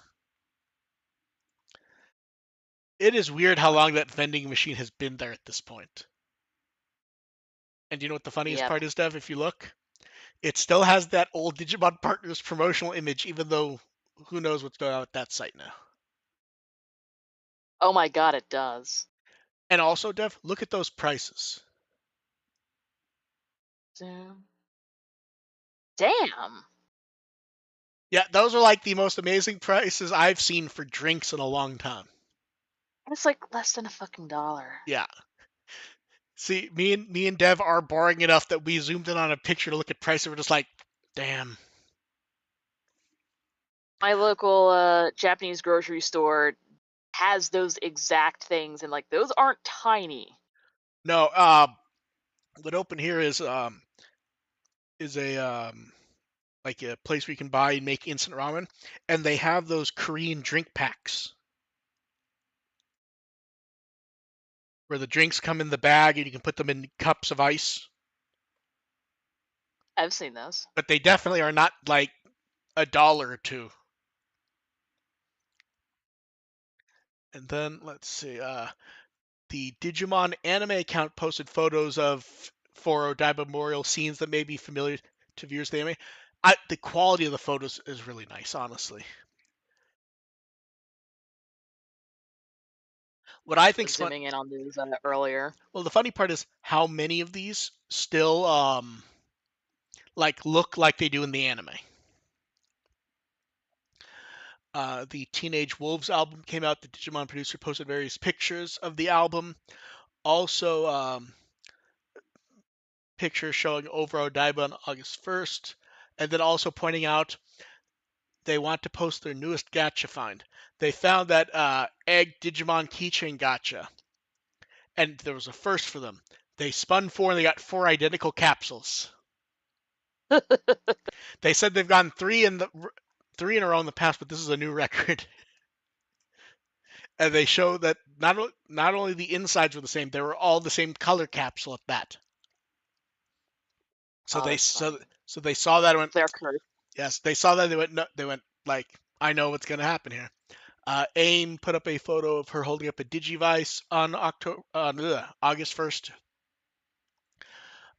It is weird how long that vending machine has been there at this point. And you know what the funniest Yep. part is, Dev? If you look, it still has that old Digimon Partners promotional image, even though who knows what's going on with that site now. Oh my god, it does. And also, Dev, look at those prices. Damn. Yeah, those are like the most amazing prices I've seen for drinks in a long time. It's like less than a fucking dollar. Yeah. See, me and Dev are boring enough that we zoomed in on a picture to look at price and we're just like, damn. My local Japanese grocery store has those exact things, and like those aren't tiny. No, what open here is a like a place where you can buy and make instant ramen, and they have those Korean drink packs where the drinks come in the bag and you can put them in cups of ice. I've seen those. But they definitely are not like $1 or two. And then let's see, the Digimon anime account posted photos of for Odaiba Memorial scenes that may be familiar to viewers of the anime. The quality of the photos is really nice, honestly. What I think is fun, Zooming in on those earlier. well, the funny part is how many of these still like look like they do in the anime. The Teenage Wolves album came out. The Digimon producer posted various pictures of the album. Also, pictures showing over Odaiba on August 1st. And then also pointing out they want to post their newest gacha find. They found that egg Digimon keychain gacha. And there was a first for them. They spun 4 and they got 4 identical capsules. They said they've gotten 3 in a row in the past, but this is a new record. And they show that not only the insides were the same, they were all the same color capsule at that. So Oh, they that's funny. so they saw that and went, They're cursed. yes. They saw that, they went like, I know what's gonna happen here. AIM put up a photo of her holding up a Digivice on August 1st.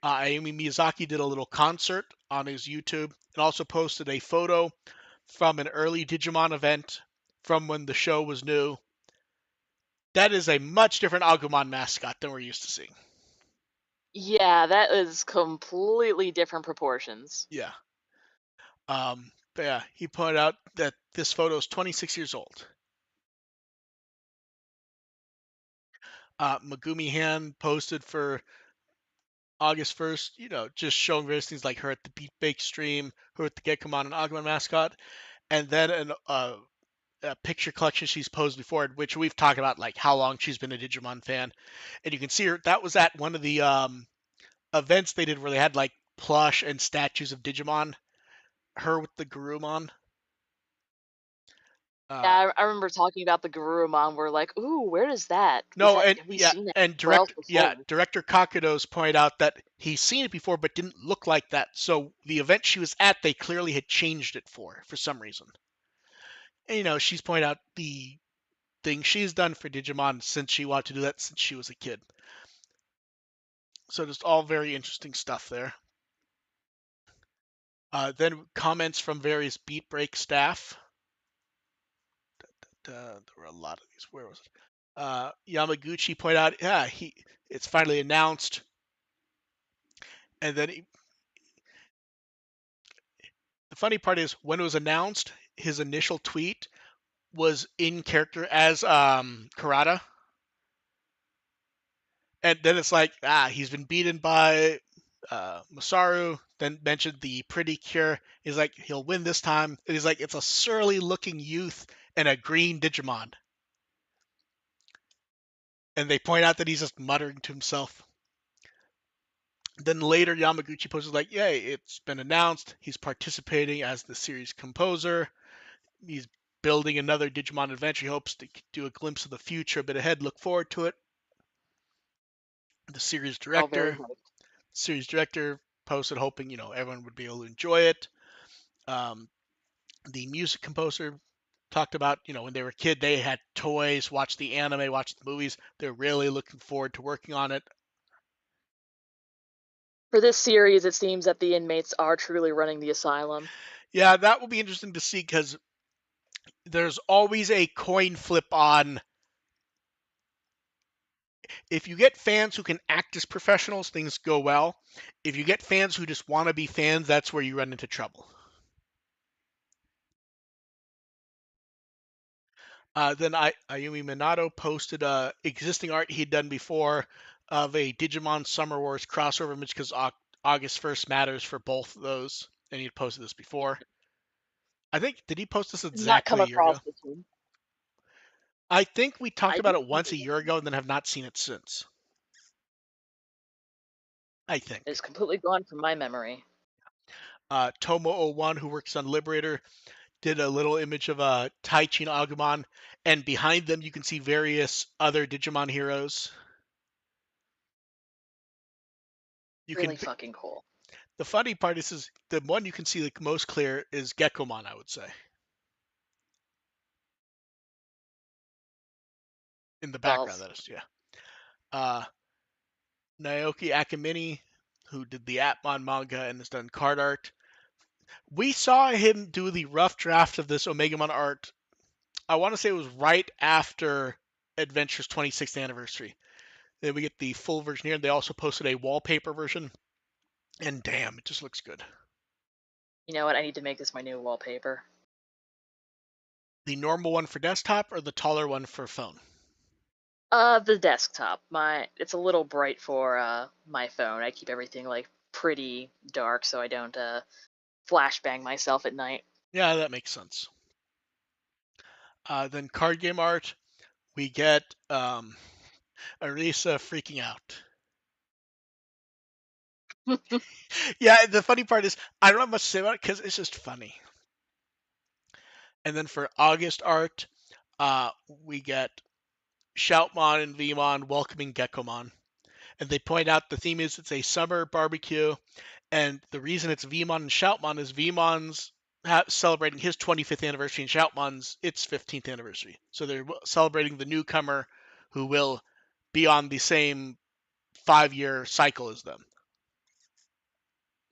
Ayumi Miyazaki did a little concert on his YouTube and also posted a photo from an early Digimon event from when the show was new. That is a much different Agumon mascot than we're used to seeing. Yeah, that is completely different proportions. Yeah. But yeah, he pointed out that this photo is 26 years old. Megumi Han posted for August 1st, just showing various things like her at the Beatbreak stream, her at the Gekomon and Agumon mascot, and then a picture collection she's posed before, which we've talked about, like how long she's been a Digimon fan. And you can see her, that was at one of the events they did where they had like plush and statues of Digimon, her with the Garurumon. Uh, Yeah, I remember talking about the Garurumon. We're like, ooh, where is that? no, and Have we yeah, seen that and anywhere else before? director Kakado's pointed out that he's seen it before but didn't look like that. So the event she was at, they clearly had changed it for some reason. And she's pointed out the thing she's done for Digimon since she wanted to do that since she was a kid. So just all very interesting stuff there. Then comments from various Beatbreak staff. There were a lot of these. Where was it? Yamaguchi pointed out, yeah, it's finally announced. And then the funny part is when it was announced, his initial tweet was in character as Karada. And then it's like, he's been beaten by Masaru, then mentioned the pretty cure. He's like, he'll win this time. And he's like, it's a surly looking youth and a green Digimon. and they point out that he's just muttering to himself. Then later, Yamaguchi posts like, "Yay! It's been announced. He's participating as the series composer. He's building another Digimon adventure. He hopes to do a glimpse of the future a bit ahead. Look forward to it." The All very series director posted hoping everyone would be able to enjoy it. Um, the music composer talked about when they were a kid they had toys, watched the anime, watched the movies. They're really looking forward to working on it. For this series, it seems that the inmates are truly running the asylum. Yeah, that will be interesting to see because there's always a coin flip on. If you get fans who can act as professionals, things go well. If you get fans who just want to be fans, that's where you run into trouble. Then Ayumi Minato posted existing art he'd done before of a Digimon Summer Wars crossover image because August 1st matters for both of those, and he'd posted this before. I think, did he post this Not come exactly a year across ago? this one. I think we talked I about don't it once a remember. year ago and then have not seen it since. I think. It's completely gone from my memory. Tomo01, who works on Liberator, did a little image of Taichi and Agumon, and behind them you can see various other Digimon heroes. You Really can. fucking cool. The funny part is the one you can see the most clear is Geckomon, I would say, in the background. Balls. That is, yeah. Uh, Naoki Akamine, who did the Atmon manga and has done card art. We saw him do the rough draft of this Omegamon art. I want to say it was right after Adventure's 26th anniversary. Then we get the full version here. And they also posted a wallpaper version, and damn, it just looks good. You know what? I need to make this my new wallpaper. The normal one for desktop or the taller one for phone? The desktop. It's a little bright for my phone. I keep everything like pretty dark so I don't flashbang myself at night. Yeah, that makes sense. Then card game art, we get Arisa freaking out. Yeah, the funny part is I don't have much to say about it because it's just funny. And then for August art, we get Shoutmon and Vmon welcoming Geckomon. And they point out the theme is it's a summer barbecue. And the reason it's Vmon and Shoutmon is Vmon's celebrating his 25th anniversary and Shoutmon's its 15th anniversary. So they're celebrating the newcomer who will be on the same 5-year cycle as them.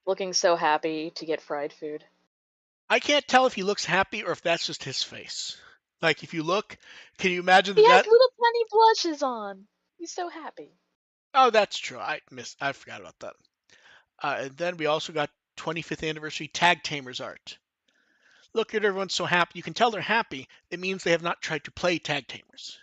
Looking so happy to get fried food. I can't tell if he looks happy or if that's just his face. Like if you look, can you imagine He that? has little tiny blushes on. He's so happy. Oh, that's true. I forgot about that. And then we also got 25th anniversary tag tamers art. Look at everyone so happy. You can tell they're happy. It means they have not tried to play tag tamers.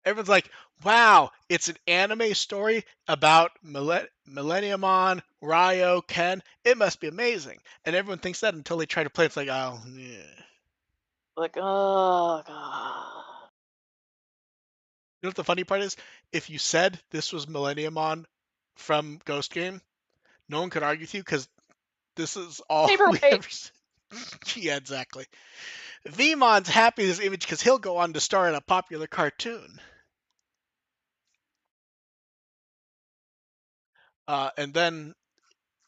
Everyone's like, "Wow, it's an anime story about Millenniumon, Ryo, Ken. It must be amazing." And everyone thinks that until they try to play. It's like, oh, yeah. Like, oh god. You know what the funny part is? If you said this was Millenniumon from Ghost Game, no one could argue with you because this is all we Paperweight. ever seen. Yeah, exactly. Veemon's happy with this image because he'll go on to star in a popular cartoon. And then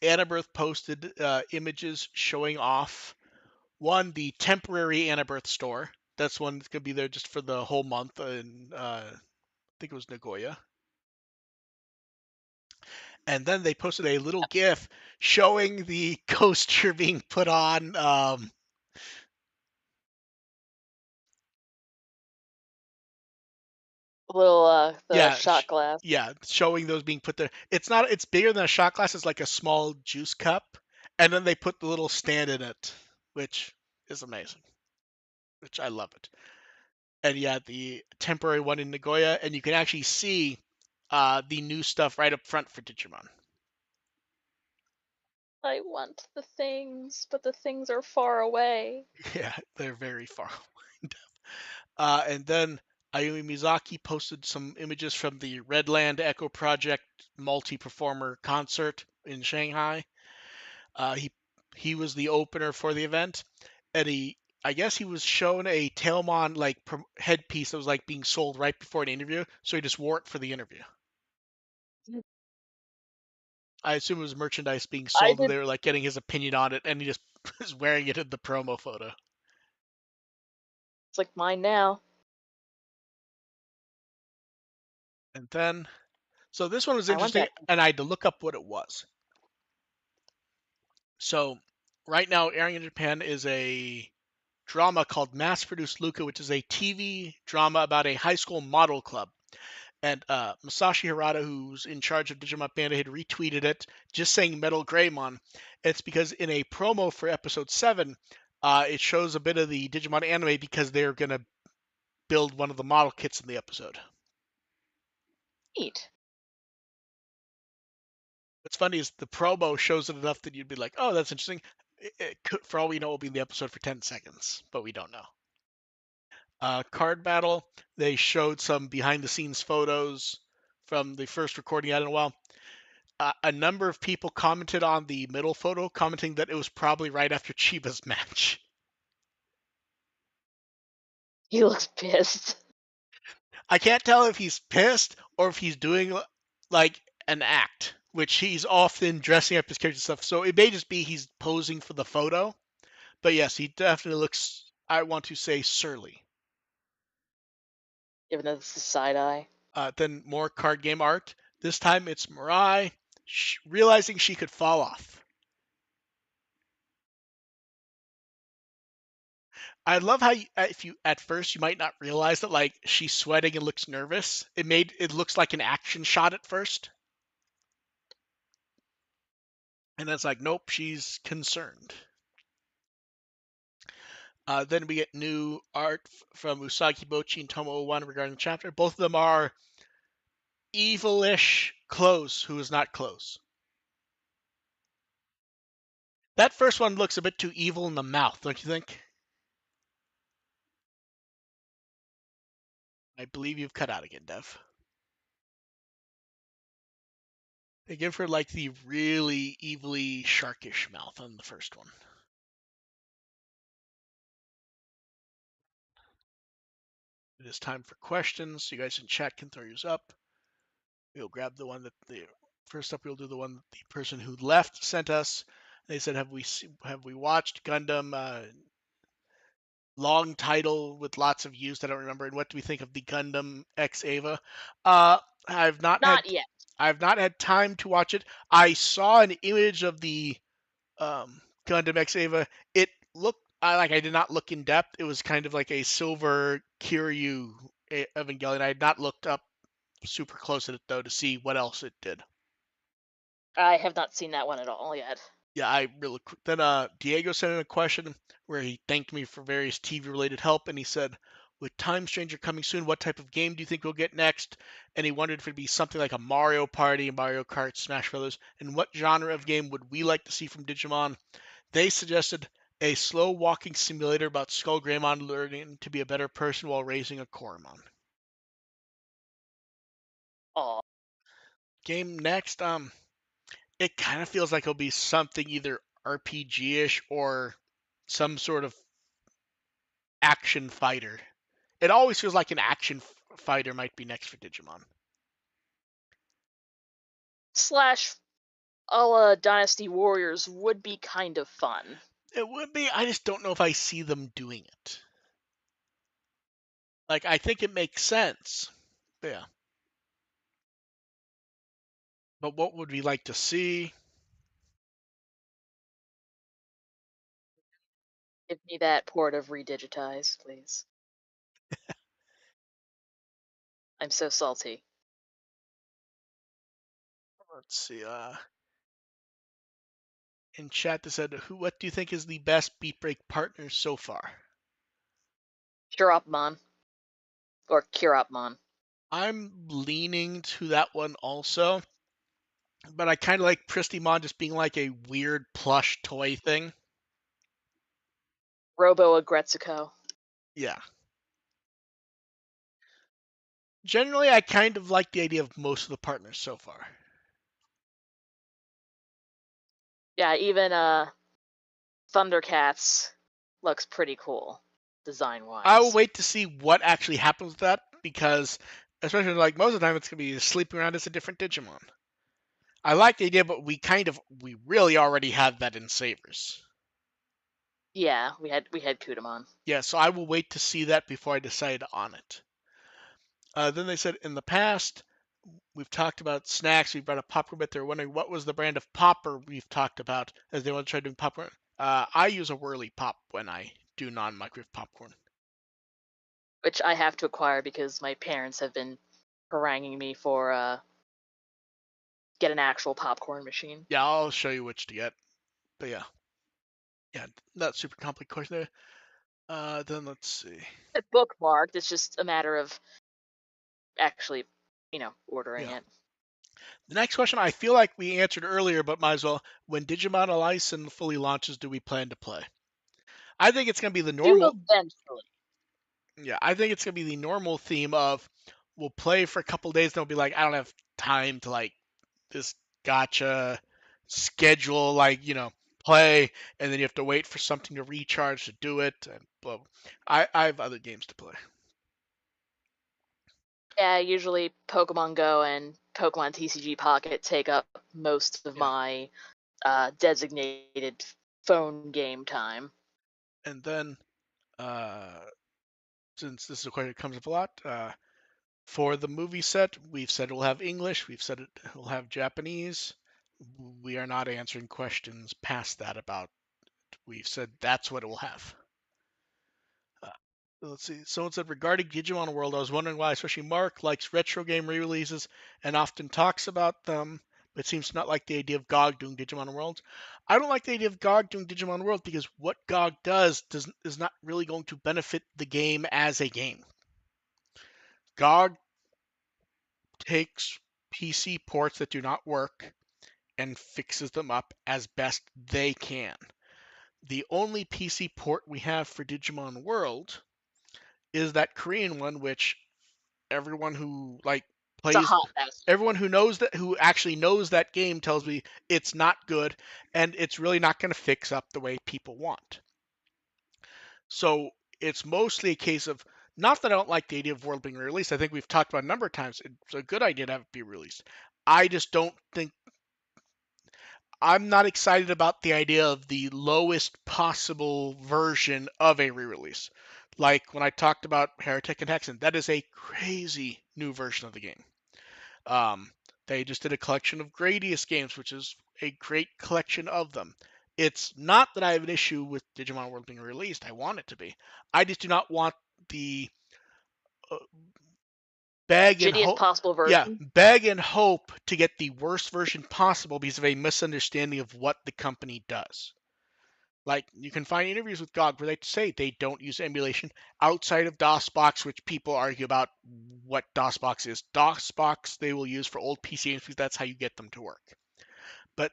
Annabirth posted images showing off one, the temporary Annabirth store. That's one that's going to be there just for the whole month in, I think it was Nagoya. And then they posted a little GIF showing the coaster being put on. Little the Yeah, shot glass. yeah, showing those being put there. It's not. It's bigger than a shot glass. It's like a small juice cup, and then they put the little stand in it, which is amazing. Which I love it. And yeah, the temporary one in Nagoya, and you can actually see the new stuff right up front for Digimon. I want the things, but the things are far away. Yeah, they're very far. And then Ayumi Mizaki posted some images from the Redland Echo Project multi-performer concert in Shanghai. He was the opener for the event, and I guess he was shown a Tailmon like headpiece that was like being sold right before an interview, so he just wore it for the interview. I assume it was merchandise being I sold, and did. they were like getting his opinion on it, and he just was wearing it in the promo photo. It's like mine now. And then, so this one was I want interesting, that. and I had to look up what it was. So, right now, airing in Japan is a drama called Mass Produced Luca, which is a TV drama about a high school model club. And Masashi Harada, who's in charge of Digimon Panda, had retweeted it just saying Metal Greymon. It's because in a promo for episode 7, it shows a bit of the Digimon anime because they're going to build one of the model kits in the episode. Neat. What's funny is the promo shows it enough that you'd be like, oh, that's interesting. For all we know, it will be in the episode for 10 seconds, but we don't know. Card battle, they showed some behind the scenes photos from the first recording out in a while. A number of people commented on the middle photo, commenting that it was probably right after Chiba's match. He looks pissed. I can't tell if he's pissed or if he's doing like an act, which he's often dressing up his character stuff. So it may just be he's posing for the photo. But yes, he definitely looks, I want to say, surly. Giving us the side eye. Then more card game art. This time it's Mirai realizing she could fall off. I love how if you at first you might not realize that like she's sweating and looks nervous. It looks like an action shot at first, and it's like nope, she's concerned. Then we get new art from Usagi Bochi and Tomo One regarding the chapter. Both of them are evilish close, who is not close. That first one looks a bit too evil in the mouth, don't you think? I believe you've cut out again, Dev. They give her like the really evilly sharkish mouth on the first one. It is time for questions. You guys in chat can throw yours up. We'll grab the one that the first up. We'll do the one that the person who left sent us. They said, have we watched Gundam? Long title with lots of views. I don't remember. And what do we think of the Gundam X Ava? Uh, I've not had Not yet. I've not had time to watch it. I saw an image of the Gundam X Ava. It looked I did not look in depth. It was kind of like a silver Kiryu Evangelion. I had not looked up super close at it though to see what else it did. I have not seen that one at all yet. Yeah, I really. Then Diego sent in a question where he thanked me for various TV related help, and he said, "With Time Stranger coming soon, what type of game do you think we'll get next?" And he wondered if it'd be something like a Mario Party, Mario Kart, Smash Brothers, and what genre of game would we like to see from Digimon? They suggested a slow walking simulator about Skull Greymon learning to be a better person while raising a Koromon. Aw. Game next, it kind of feels like it'll be something either RPG-ish or some sort of action fighter. It always feels like an action fighter might be next for Digimon. Slash a la Dynasty Warriors would be kind of fun. It would be. I just don't know if I see them doing it. Like I think it makes sense. Yeah. But what would we like to see? Give me that port of Redigitize, please. I'm so salty. Let's see. In chat they said, "Who? What do you think is the best Beatbreak partner so far?" Kirapmon. Or Kirapmon. I'm leaning to that one also, but I kind of like Pristimon just being like a weird plush toy thing. Robo Agretsuko. Yeah. Generally, I kind of like the idea of most of the partners so far. Yeah, even Thundercats looks pretty cool design I will wise. wait to see what actually happens with that because, especially like most of the time, it's gonna be sleeping around as a different Digimon. I like the idea, but we really already had that in Savers. Yeah, we had Kudamon. Yeah, so I will wait to see that before I decide on it. Then they said in the past we've talked about snacks. We've brought up popcorn, but they're wondering what was the brand of popper we've talked about as they want to try doing popcorn. I use a Whirly Pop when I do non-microwave popcorn. Which I have to acquire because my parents have been haranguing me for get an actual popcorn machine. Yeah, I'll show you which to get. But yeah, not super complicated question there. Then let's see. It's bookmarked. It's just a matter of actually, ordering Yeah, it. the next question I feel like we answered earlier, but might as well. When Digimon Alysion fully launches, do we plan to play? I think it's gonna be the Do normal. eventually. Yeah, I think it's gonna be the normal theme of we'll play for a couple days, and they'll be like, I don't have time to like this gotcha schedule, like play, and then you have to wait for something to recharge to do it, and blah. I have other games to play. Yeah, usually Pokemon Go and Pokemon TCG Pocket take up most of Yeah, my designated phone game time. and then uh, since this is a question that comes up a lot, for the movie set, we've said it will have English, we've said it will have Japanese. We are not answering questions past that about. We've said that's what it will have. Uh, let's see. Someone said regarding Digimon World, I was wondering why, especially Mark likes retro game re-releases and often talks about them, but seems to not like the idea of GOG doing Digimon World. I don't like the idea of GOG doing Digimon World because what GOG does is not really going to benefit the game as a game. GOG takes PC ports that do not work and fixes them up as best they can. The only PC port we have for Digimon World is that Korean one, which everyone who like It's a plays, hot mess. everyone who actually knows that game tells me it's not good and it's really not going to fix up the way people want. So it's mostly a case of not that I don't like the idea of World being released. I think we've talked about a number of times. It's a good idea to have it be released. I just don't think I'm not excited about the idea of the lowest possible version of a re-release. Like when I talked about Heretic and Hexen, that is a crazy new version of the game. Um, they just did a collection of Gradius games, which is a great collection of them. It's not that I have an issue with Digimon World being released. I want it to be. I just do not want the uh, beg and Shittiest hope. possible Yeah, version. beg and hope to get the worst version possible because of a misunderstanding of what the company does. Like you can find interviews with GOG where they say they don't use emulation outside of DOSBox, which people argue about what DOSBox is. DOSBox they will use for old PC games because that's how you get them to work. But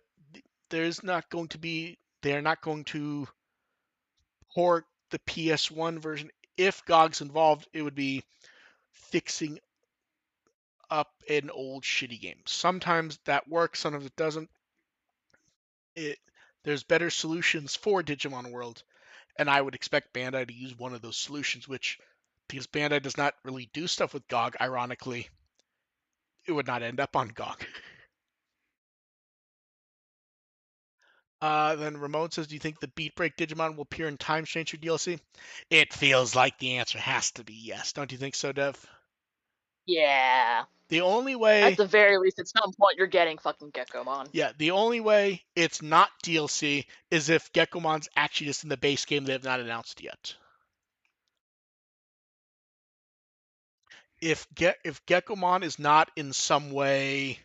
there's not going to be they're not going to port the PS1 version. If GOG's involved, it would be fixing up an old shitty game. Sometimes that works, sometimes it doesn't. It there's better solutions for Digimon World, and I would expect Bandai to use one of those solutions, which, because Bandai does not really do stuff with GOG, ironically, it would not end up on GOG. Then Ramon says, do you think the Beatbreak Digimon will appear in Time Stranger DLC? It feels like the answer has to be yes. Don't you think so, Dev? Yeah. The only At way, the very least, at some point, you're getting fucking Geckomon. yeah, the only way it's not DLC is if Geckomon's actually just in the base game they have not announced yet. If Geckomon is not in some way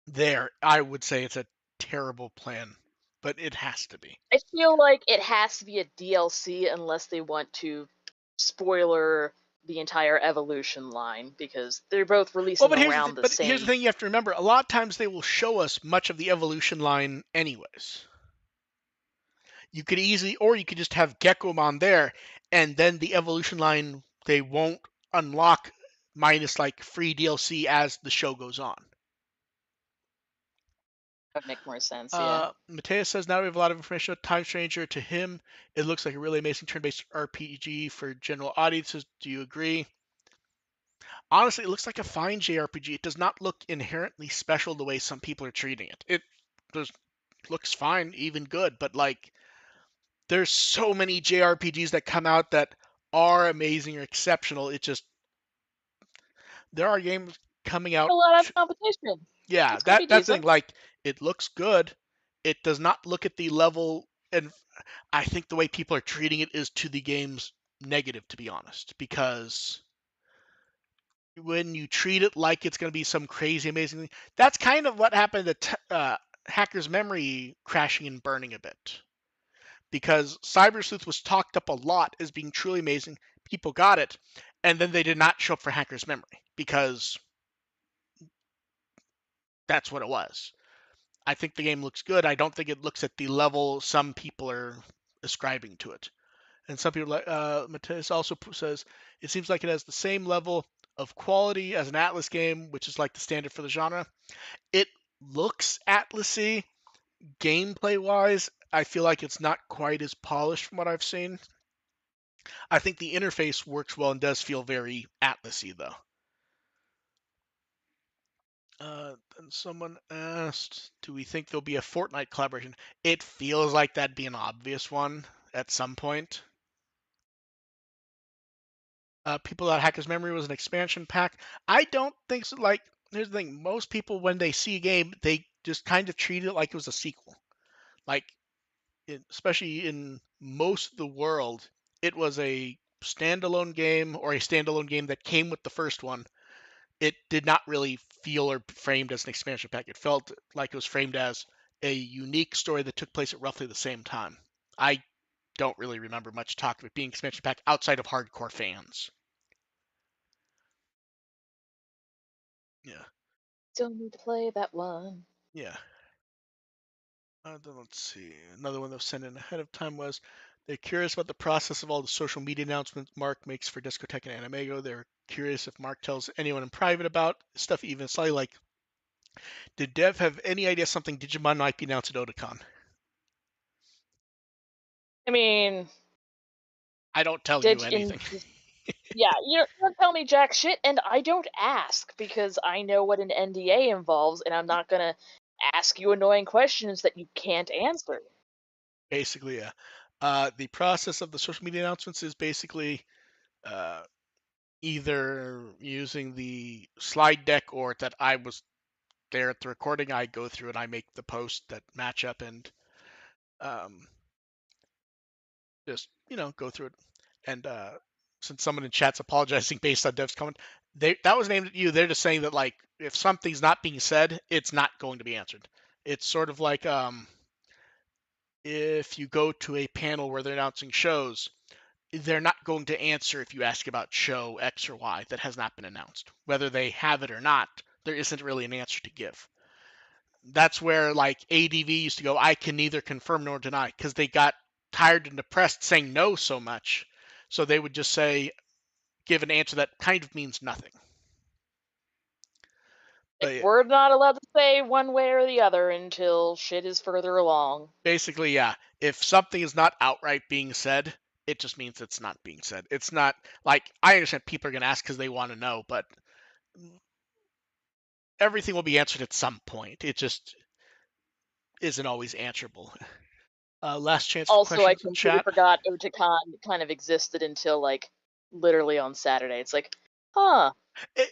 there, I would say it's a terrible plan, but it has to be. I feel like it has to be a DLC unless they want to spoiler the entire Evolution line because they're both Well, releasing but around the here's the same. thing you have to remember. A lot of times they will show us much of the evolution line anyways. You could easily, or you could just have Geckomon there, and then the evolution line they won't. unlock minus like free DLC as the show goes on. That would make more sense, yeah. Mateus says now we have a lot of information about Time Stranger. To him, it looks like a really amazing turn-based RPG for general audiences. Do you agree? Honestly, it looks like a fine JRPG. It does not look inherently special the way some people are treating it. It does, looks fine, even good, but like there's so many JRPGs that come out that are amazing or exceptional. It just there are games coming out. A lot of competition. Yeah, It's gonna be that's the thing. decent. Like it looks good. It does not look at the level, and I think the way people are treating it is to the game's negative, to be honest, because when you treat it like it's going to be some crazy amazing thing, that's kind of what happened to Hacker's Memory crashing and burning a bit. Because Cyber Sleuth was talked up a lot as being truly amazing. People got it, and then they did not show up for Hacker's Memory because that's what it was. I think the game looks good. I don't think it looks at the level some people are ascribing to it. And some people like Mateus also says it seems like it has the same level of quality as an Atlas game, which is like the standard for the genre. It looks Atlasy. Gameplay wise, I feel like it's not quite as polished from what I've seen. I think the interface works well and does feel very Atlasy though. Then someone asked, "Do we think there'll be a Fortnite collaboration?" It feels like that'd be an obvious one at some point. People thought Hacker's Memory was an expansion pack. I don't think so. Like, here's the thing: most people, when they see a game, they just kind of treat it like it was a sequel. Like, especially in most of the world, it was a standalone game or a standalone game that came with the first one. It did not really feel or framed as an expansion pack. It felt like it was framed as a unique story that took place at roughly the same time. I don't really remember much talk of it being expansion pack outside of hardcore fans. Yeah, Still need to play that one. yeah. Then let's see. Another one that was sent in ahead of time was they're curious about the process of all the social media announcements Mark makes for Discotheque and Animego. They're curious if Mark tells anyone in private about stuff, even slightly like, did Dev have any idea something Digimon might be announced at Otakon? I mean, I don't tell you did in anything. yeah, you don't tell me jack shit, and I don't ask because I know what an NDA involves, and I'm not gonna ask you annoying questions that you can't answer. Basically, yeah. The process of the social media announcements is basically uh, either using the slide deck or that I was there at the recording. I go through and I make the post that match up and um, just go through it. And since someone in chat's apologizing based on Dev's comment, that was named at you. They're just saying that like if something's not being said, it's not going to be answered. It's sort of like if you go to a panel where they're announcing shows, they're not going to answer if you ask about show X or Y that has not been announced. Whether they have it or not, there isn't really an answer to give. That's where like ADV used to go, I can neither confirm nor deny, because they got tired and depressed saying no so much. So they would just say, give an answer that kind of means nothing. Like, But yeah, we're not allowed to say one way or the other until shit is further along. basically, yeah, if something is not outright being said, it just means it's not being said. It's not like I understand people are going to ask because they want to know, but everything will be answered at some point. It just isn't always answerable. Last chance for Also, I questions in completely chat. forgot Otakon kind of existed until like literally on Saturday. It's like, huh? It,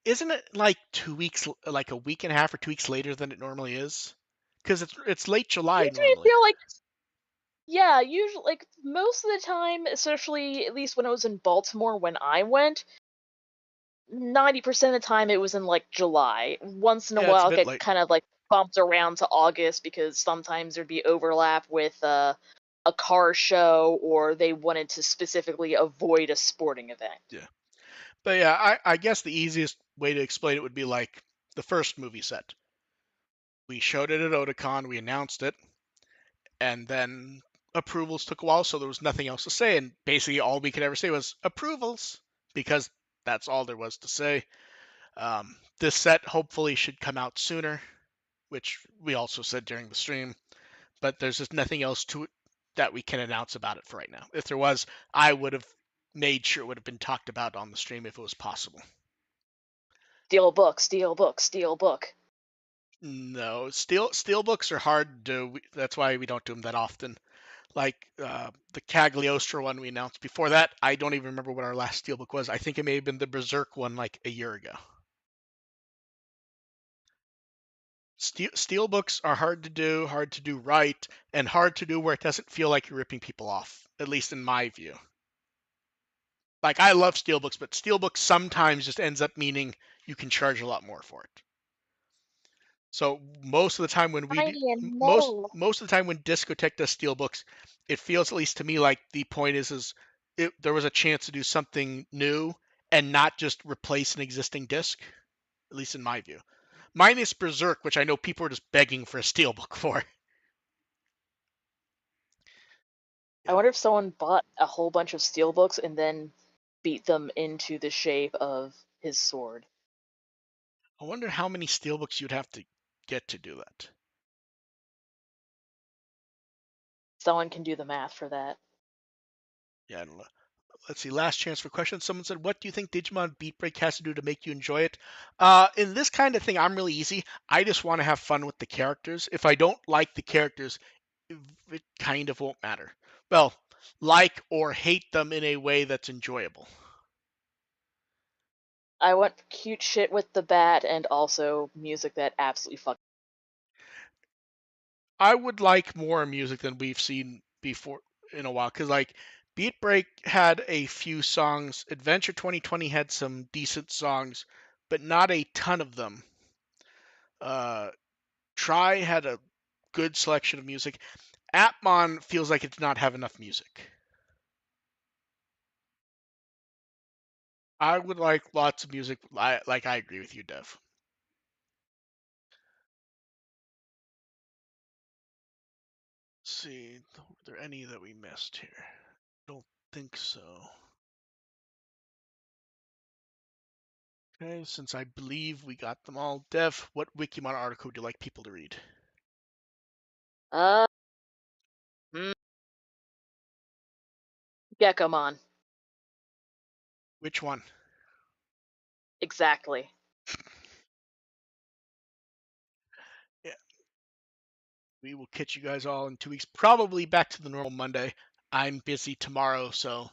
isn't it like 2 weeks, like a week and a half or 2 weeks later than it normally is? Because it's late July Makes me normally. feel like yeah, usually like most of the time, especially at least when I was in Baltimore when I went, 90% of the time it was in like July. Once in a Yeah, it's a while, it bit get late. kind of like bumped around to August because sometimes there'd be overlap with a car show or they wanted to specifically avoid a sporting event. Yeah, but yeah, I guess the easiest way to explain it would be like the first movie set. We showed it at Otakon, we announced it, and then approvals took a while, so there was nothing else to say, and basically all we could ever say was approvals. because that's all there was to say. This set hopefully should come out sooner, which we also said during the stream, but there's just nothing else to it that we can announce about it for right now. If there was, I would have made sure it would have been talked about on the stream if it was possible. Steal book, steal book, steal book. No, steelbooks are hard to do. That's why we don't do them that often. Like the Cagliostro one we announced. Before that, I don't even remember what our last steelbook was. I think it may have been the Berserk one like a year ago. Steelbooks are hard to do right, and hard to do where it doesn't feel like you're ripping people off. At least in my view. Like I love steelbooks, but steelbooks sometimes just ends up meaning you can charge a lot more for it. So most of the time when we do, Tiny and most metal. most of the time when Discotech does steelbooks, it feels at least to me like the point is there was a chance to do something new and not just replace an existing disc. At least in my view. Minus Berserk, which I know people are just begging for a steelbook for. I Yeah. wonder if someone bought a whole bunch of steel books and then beat them into the shape of his sword. I wonder how many steelbooks you'd have to get to do that. Someone can do the math for that. Yeah, I don't know. Let's see. Last chance for questions. Someone said, "What do you think Digimon Beatbreak has to do to make you enjoy it?" In this kind of thing, I'm really easy. I just want to have fun with the characters. If I don't like the characters, it kind of won't matter. Well, like or hate them in a way that's enjoyable. I want cute shit with the bat and also music that absolutely fucking. I would like more music than we've seen before in a while, because like Beat Break had a few songs. Adventure 2020 had some decent songs, but not a ton of them. Uh, Try had a good selection of music. Atmon feels like it did not have enough music. I would like lots of music. Like I agree with you, Dev. Let's see, are there any that we missed here? Don't think so. Okay, since I believe we got them all. Dev, what Wikimon article would you like people to read? Uh, mm, Gekomon. Which one? Exactly. Yeah, we will catch you guys all in 2 weeks. Probably back to the normal Monday. I'm busy tomorrow, so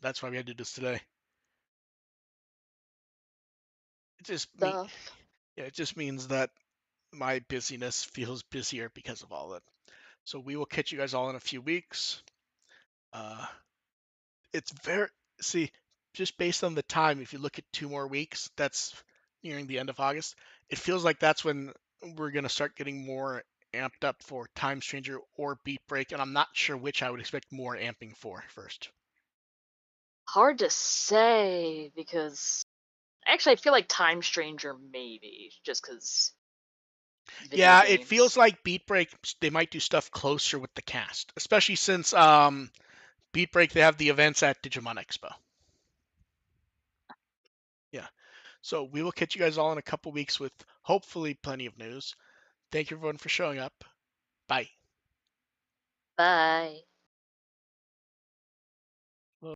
that's why we had to do this today. It just me. Stuff. Yeah, it just means that my busyness feels busier because of all that. So we will catch you guys all in a few weeks. Uh, it's very see just based on the time. If you look at 2 more weeks, that's nearing the end of August. It feels like that's when we're gonna start getting more amped up for Time Stranger or Beat Break, and I'm not sure which I would expect more amping for first. Hard to say because actually I feel like Time Stranger maybe just because video Yeah, it feels games. like Beat Break they might do stuff closer with the cast, especially since Beat Break they have the events at Digimon Expo. Yeah. So we will catch you guys all in a couple weeks with hopefully plenty of news. Thank you everyone for showing up. Bye. Bye.